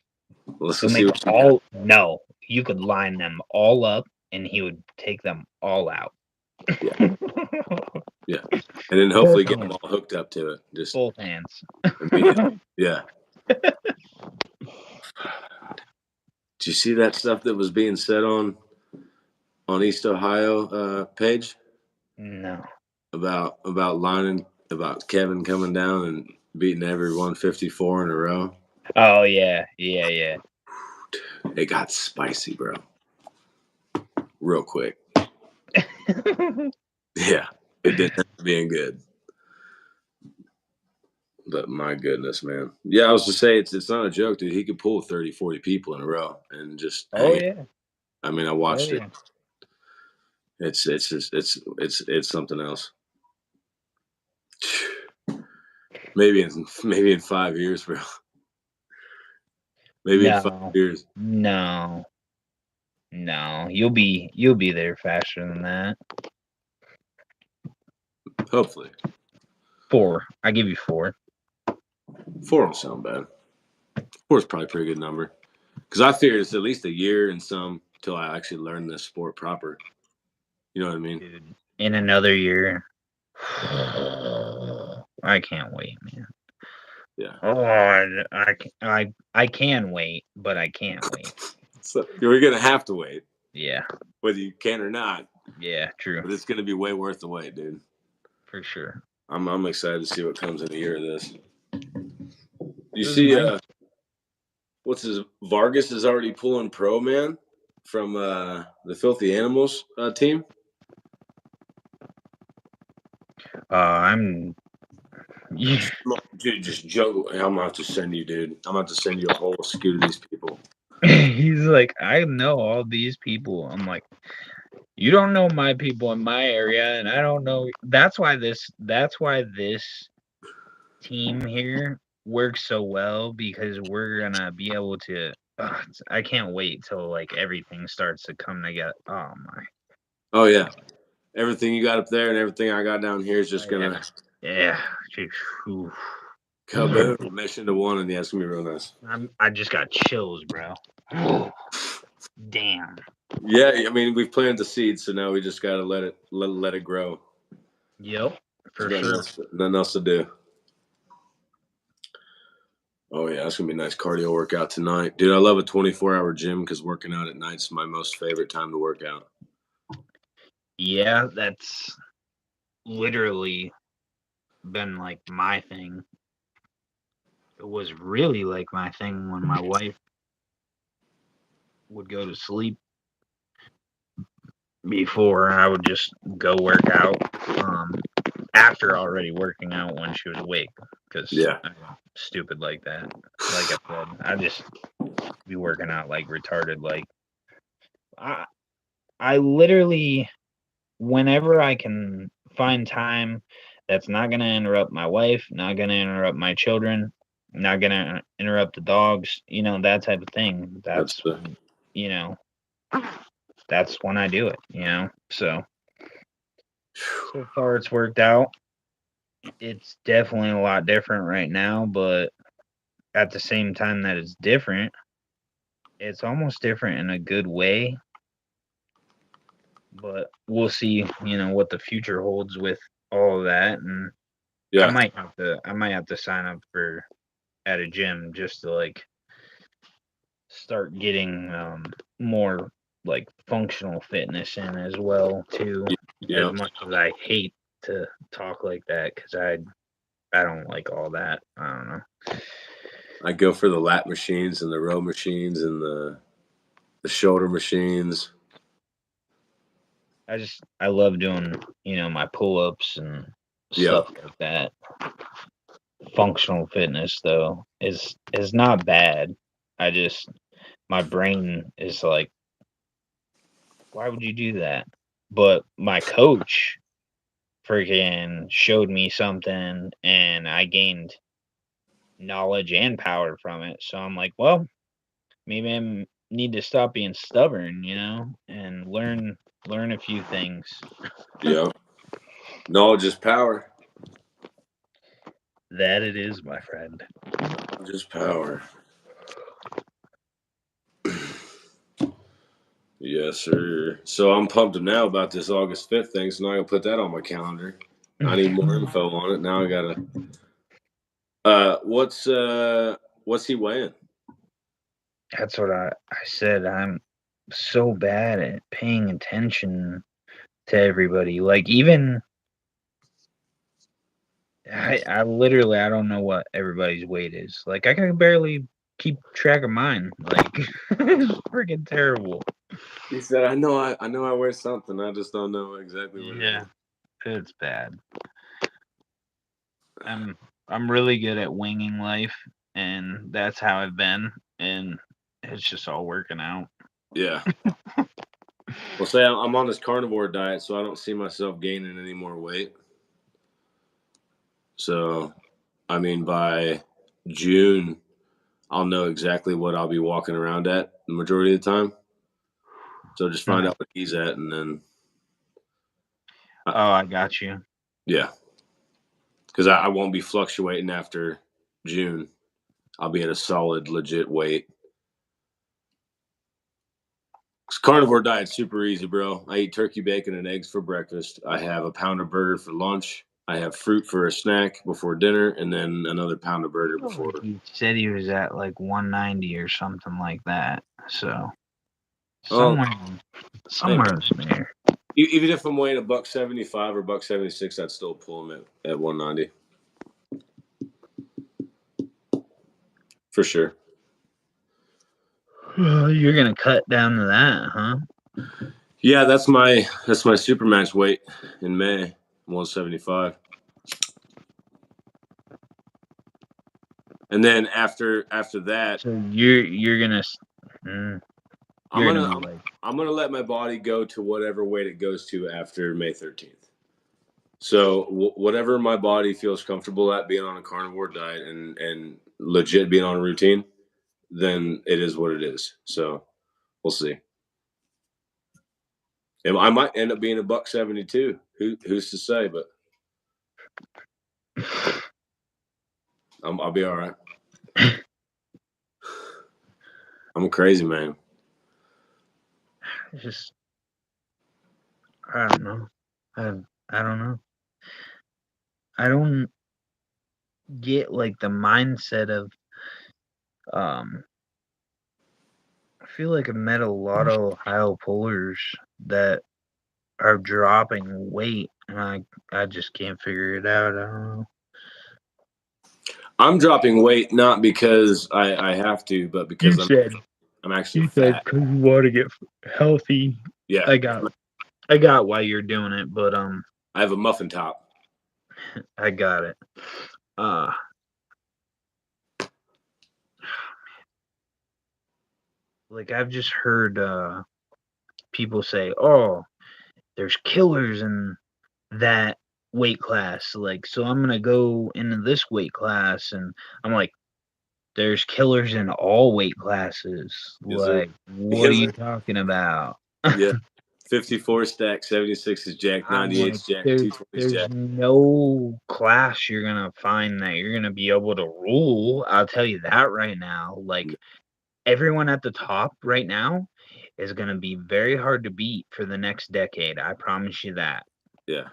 Let's see what you got. No, you could line them all up, and he would take them all out. Yeah. Yeah. And then hopefully get them all hooked up to it. Just both hands. Yeah. Did you see that stuff that was being said on East Ohio page? No. About lining, about Kevin coming down and beating every 154 in a row. Oh yeah. It got spicy, bro. Real quick. Yeah, it didn't end up being good. But my goodness, man. Yeah, I was to say it's not a joke, dude. He could pull 30, 40 people in a row and just yeah. I mean, I watched it. It's something else. Maybe in 5 years, bro. Maybe in 5 years. No. You'll be there faster than that. Hopefully. 4. I give you 4. 4 don't sound bad. 4 is probably a pretty good number. Because I figured it's at least a year and some till I actually learn this sport proper. You know what I mean? Dude, in another year, I can't wait, man. Yeah. Oh, I can wait, but I can't wait. So we're gonna have to wait, Yeah, whether you can or not. yeah, true, But it's gonna be way worth the wait, dude. for sure. I'm excited to see what comes in a year of this. You This is see, nice. what's his Vargas is already pulling pro, man, from the Filthy Animals team. I'm. Dude, just juggle. I'm gonna have to send you, dude. I'm gonna have to send you a whole skew of these people. He's like, I know all these people. I'm like, you don't know my people in my area, and I don't know. That's why this team here works so well, because we're gonna be able to. I can't wait till like everything starts to come together. Oh my. Oh yeah, everything you got up there and everything I got down here is just gonna Yeah. Jeez, oof. kaboom, mesh into one, and yeah, it's gonna be real nice. I just got chills, bro. Damn. Yeah, I mean we've planted the seed, so now we just gotta let it grow. Yep, for There's sure. nothing else to do. Oh yeah, that's gonna be a nice cardio workout tonight, dude. I love a 24-hour gym because working out at night's my most favorite time to work out. Yeah, that's literally been like my thing. It was really like my thing when my wife would go to sleep. Before I would just go work out. After already working out when she was awake, because Yeah, I'm stupid like that. Like I said, I just be working out like retarded. Like I literally, whenever I can find time that's not gonna interrupt my wife, not gonna interrupt my children, not gonna interrupt the dogs, that type of thing. that's the You know, that's when I do it. So far it's worked out. It's definitely a lot different right now, but at the same time that it's different, it's almost different in a good way. But we'll see, what the future holds with all of that. And I yeah. might have to sign up for at a gym just to like start getting more like functional fitness in as well too. Yeah, As much as I hate to talk like that, because I don't like all that. I don't know. I go for the lat machines and the row machines and the shoulder machines. I love doing, my pull-ups and Yeah, stuff like that. Functional fitness though is not bad. I just My brain is like, why would you do that? But my coach freaking showed me something, and I gained knowledge and power from it. So I'm like, well, maybe I need to stop being stubborn, and learn a few things. yeah. Knowledge is power. That it is, my friend. Knowledge is power. Yes, sir. So I'm pumped now about this August 5th thing. So now I gotta put that on my calendar. I need more info on it. Now I gotta. What's he weighing? That's what I said. I'm so bad at paying attention to everybody. Like, even I literally, I don't know what everybody's weight is. Like, I can barely keep track of mine. Like, it's freaking terrible. He said, I know I weigh something. I just don't know exactly what it is." Yeah, it's bad. I'm really good at winging life, and that's how I've been, and it's just all working out. Yeah. Well, say I'm on this carnivore diet, so I don't see myself gaining any more weight. So, I mean, by June, I'll know exactly what I'll be walking around at the majority of the time. So just find out what he's at, and then Oh, I got you. yeah, because I won't be fluctuating after June. I'll be at a solid, legit weight. Carnivore diet's super easy, bro. I eat turkey bacon and eggs for breakfast. I have a pound of burger for lunch. I have fruit for a snack before dinner, and then another pound of burger before. He said he was at like 190 or something like that. So Oh, somewhere there. even if I'm weighing $175 or $176, I'd still pull him at 190 for sure. You're gonna cut down to that, huh? Yeah, that's my super match weight in May, 175. And then after that, so you're gonna. I'm gonna let my body go to whatever weight it goes to after May 13th. So whatever my body feels comfortable at being on a carnivore diet and legit being on a routine, then it is what it is. So we'll see. And I might end up being $172. Who's to say? But I'll be all right. I'm a crazy man. Just I don't know. I don't know. I don't get like the mindset of I feel like I met a lot of Ohio pullers that are dropping weight and I just can't figure it out. I don't know. I'm dropping weight not because I have to, but because I'm actually fat. Because you want to get healthy. Yeah, I got why you're doing it, but I have a muffin top. I got it. Like I've just heard people say, "Oh, there's killers in that weight class." Like, so I'm gonna go into this weight class, and I'm like, "There's killers in all weight classes." Like, what are you talking about? Yeah, 54 stack, 76 is jack, 98 is jack, 220 is jack. There's no class you're gonna find that you're gonna be able to rule. I'll tell you that right now. Like everyone at the top right now is gonna be very hard to beat for the next decade. I promise you that. Yeah.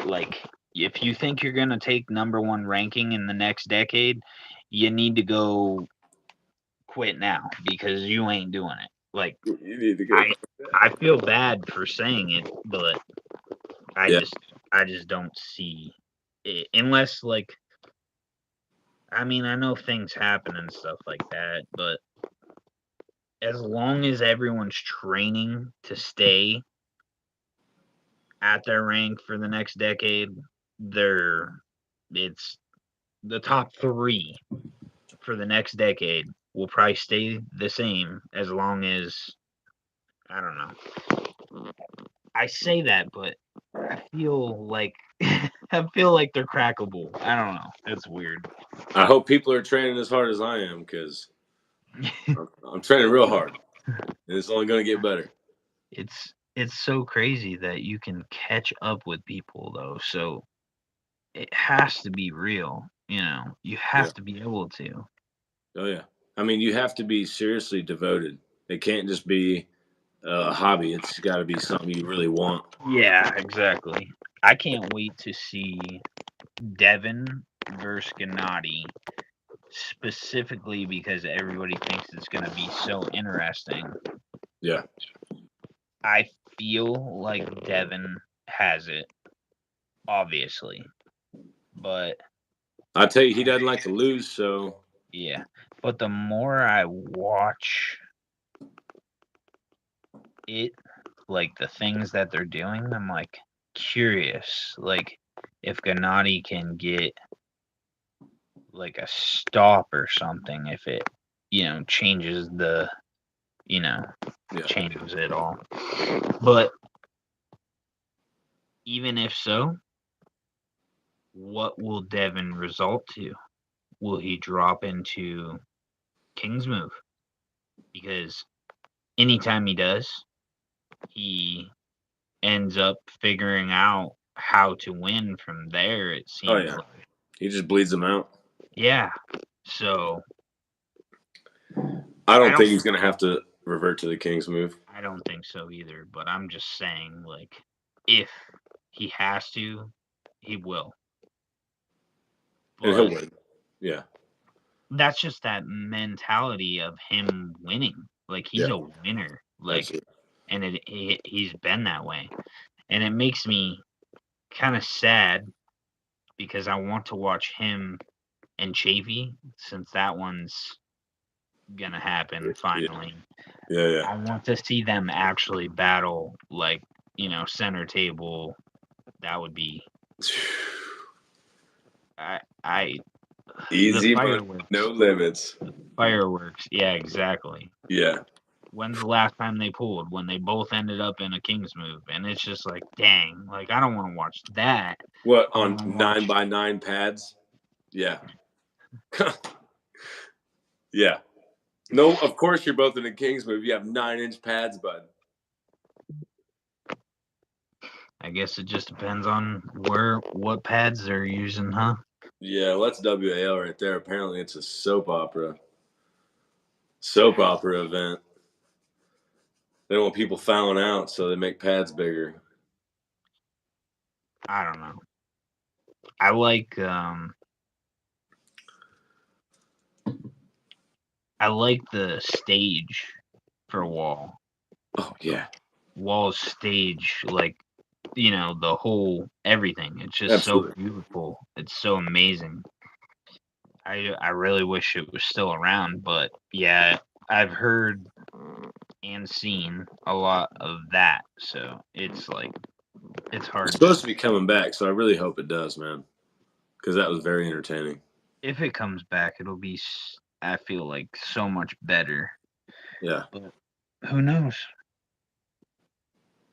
Like if you think you're gonna take #1 ranking in the next decade, you need to go quit now because you ain't doing it. Like You need to go. I feel bad for saying it, but I just don't see it unless like I mean I know things happen and stuff like that, but as long as everyone's training to stay at their rank for the next decade, it's the top 3 for the next decade will probably stay the same as long as I don't know. I say that, but I feel like they're crackable. I don't know. It's weird. I hope people are training as hard as I am because I'm training real hard, and it's only going to get better. It's so crazy that you can catch up with people though. So it has to be real. You know, you have to be able to. Oh yeah, I mean you have to be seriously devoted. It can't just be a hobby. It's got to be something you really want. Yeah, exactly. I can't wait to see Devin versus Gennady, specifically because everybody thinks it's going to be so interesting. Yeah. I feel like Devin has it, obviously. But I tell you, he doesn't like to lose, so. Yeah. But the more I watch it, like the things that they're doing, I'm like curious. Like if Gennady can get like a stop or something, if it, changes the, changes it all. But even if so, what will Devin result to? Will he drop into King's move? Because anytime he does, he ends up figuring out how to win from there, it seems. Oh, yeah. Like. He just bleeds them out. Yeah. So I don't think he's going to have to revert to the King's move. I don't think so either, but I'm just saying, like, if he has to, he will. And he'll But win. Yeah. that's just that mentality of him winning. Like, he's Yeah. a winner. Like, Absolutely. and he's been that way. And it makes me kind of sad because I want to watch him and Chafee, since that one's gonna happen finally. Yeah. I want to see them actually battle, like, center table. That would be I Easy the money, no limits. fireworks. Yeah, exactly. Yeah. When's the last time they pulled? When they both ended up in a King's move, and it's just like, dang, like I don't want to watch that. What, I on wanna watch 9x9 pads? Yeah. Yeah. No, of course you're both in a King's move. You have 9-inch pads, bud. I guess it just depends on what pads they're using, huh? Yeah, well, that's WAL right there. Apparently, it's a soap opera event. They don't want people fouling out, so they make pads bigger. I don't know. I like the stage for Wall. Oh yeah, Wall's stage, like, the whole everything. It's just absolutely. so beautiful. It's so amazing. I really wish it was still around, but yeah, I've heard and seen a lot of that, so it's like it's hard. It's supposed to be coming back, so I really hope it does, man. Because that was very entertaining. If it comes back, it'll be, I feel like, so much better. Yeah. But who knows?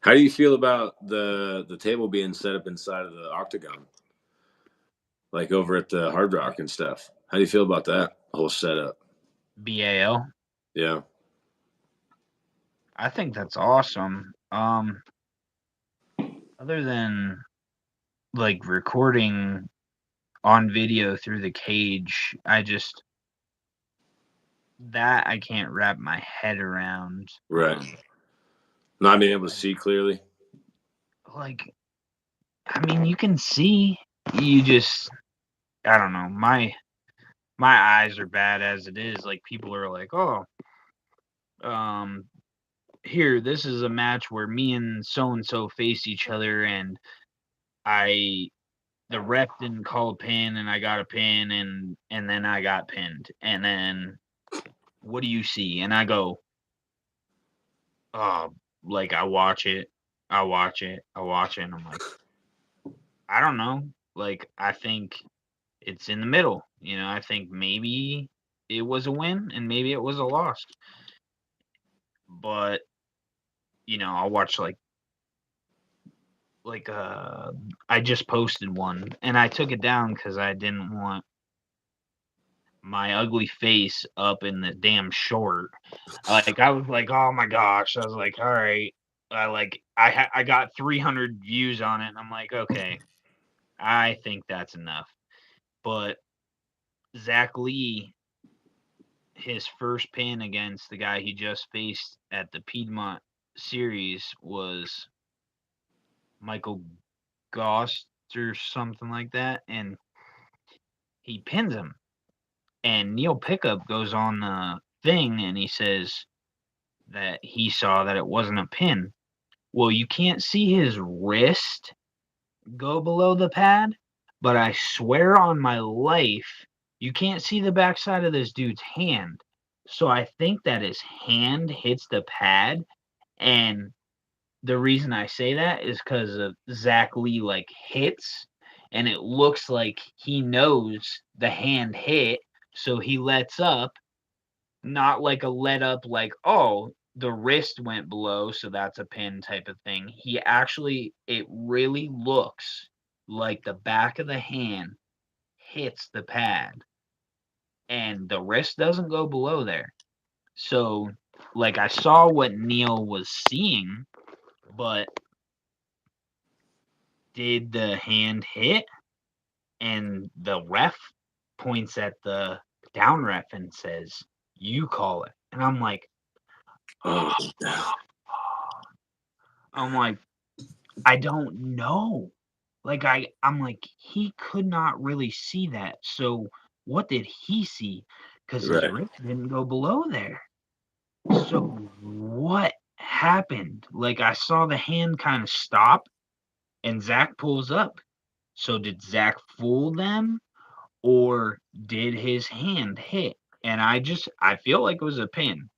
How do you feel about the table being set up inside of the octagon, like over at the Hard Rock and stuff? How do you feel about that whole setup? BAL. Yeah. I think that's awesome. Other than like recording on video through the cage, I can't wrap my head around. Right. Not being able to see clearly. Like, I mean, you can see. You just, I don't know. My eyes are bad as it is. Like, people are like, oh, here, this is a match where me and so face each other, and the ref didn't call a pin, and I got a pin, and then I got pinned, and then what do you see? And I go, oh, like I watch it, and I'm like, I don't know. Like, I think it's in the middle. I think maybe it was a win and maybe it was a loss. But I'll watch like I just posted one and I took it down because I didn't want my ugly face up in the damn short. Like, I was like, oh my gosh. I was like, all right. I got 300 views on it and I'm like, okay, I think that's enough. But Zach Lee, his first pin against the guy he just faced at the Piedmont series was Michael Goss or something like that, and he pins him. And Neil Pickup goes on the thing and he says that he saw that it wasn't a pin. Well, you can't see his wrist go below the pad, but I swear on my life, you can't see the backside of this dude's hand. So I think that his hand hits the pad, and the reason I say that is because of Zach Lee like hits, and it looks like he knows the hand hit, so he lets up, not like a let up like, oh, the wrist went below, so that's a pin type of thing. It really looks like the back of the hand hits the pad and the wrist doesn't go below there. So, like, I saw what Neil was seeing, but did the hand hit? And the ref points at the down ref and says, you call it. And I'm like, Oh, I'm like, I don't know. Like I'm like, he could not really see that. So what did he see? Because his right. wrist didn't go below there. So what happened? Like I saw the hand kind of stop and Zach pulls up. So did Zach fool them or did his hand hit? And I feel like it was a pin.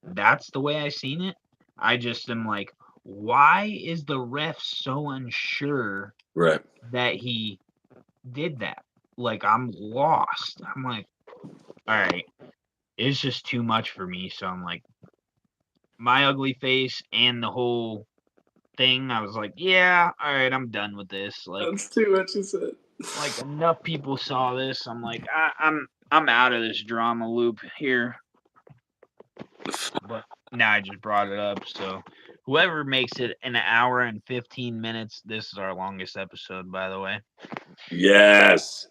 That's the way I seen it. I just am like, why is the ref so unsure Right. that he did that? Like I'm lost. I'm like, all right, it's just too much for me. So I'm like, my ugly face and the whole thing. I was like, yeah, all right, I'm done with this. Like That's too much you said. enough people saw this. I'm like, I'm out of this drama loop here. But now I just brought it up. So whoever makes it an hour and 15 minutes, this is our longest episode, by the way. Yes.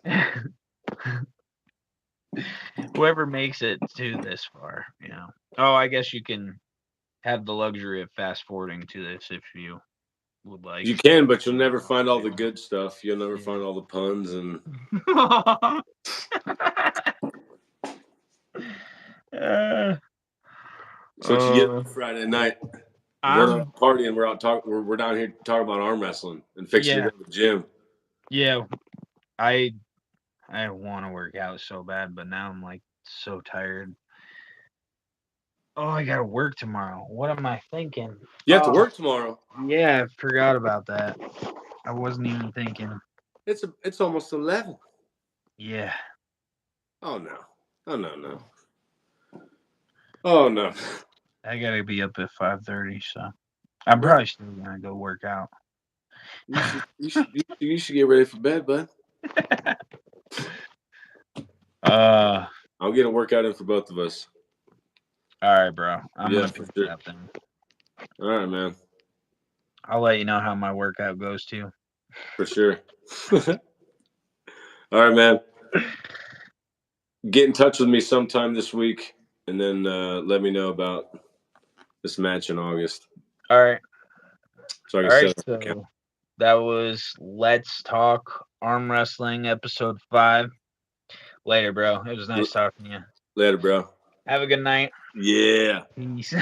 Whoever makes it to this far, you know. Oh, I guess you can have the luxury of fast forwarding to this if you would like. You can, but you'll never find all the good stuff. You'll never find all the puns and. So what you get Friday night? We're not partying. We're out talking. We're down here talking about arm wrestling and fixing to go to the gym. Yeah, I want to work out so bad, but now I'm like so tired. Oh, I gotta work tomorrow. What am I thinking? You have to work tomorrow. Yeah, I forgot about that. I wasn't even thinking. It's almost 11. Yeah. Oh no. Oh no. Oh no. I gotta be up at 5:30, so I'm probably still gonna go work out. You should get ready for bed, bud. I'll get a workout in for both of us. All right, bro. I'm gonna pick it up then. All right, man. I'll let you know how my workout goes too. For sure. All right, man. Get in touch with me sometime this week, and then let me know about this match in August. All right. So So that was Let's Talk Arm Wrestling episode 5. Later, bro. It was nice talking to you. Later, bro. Have a good night. Yeah. Peace.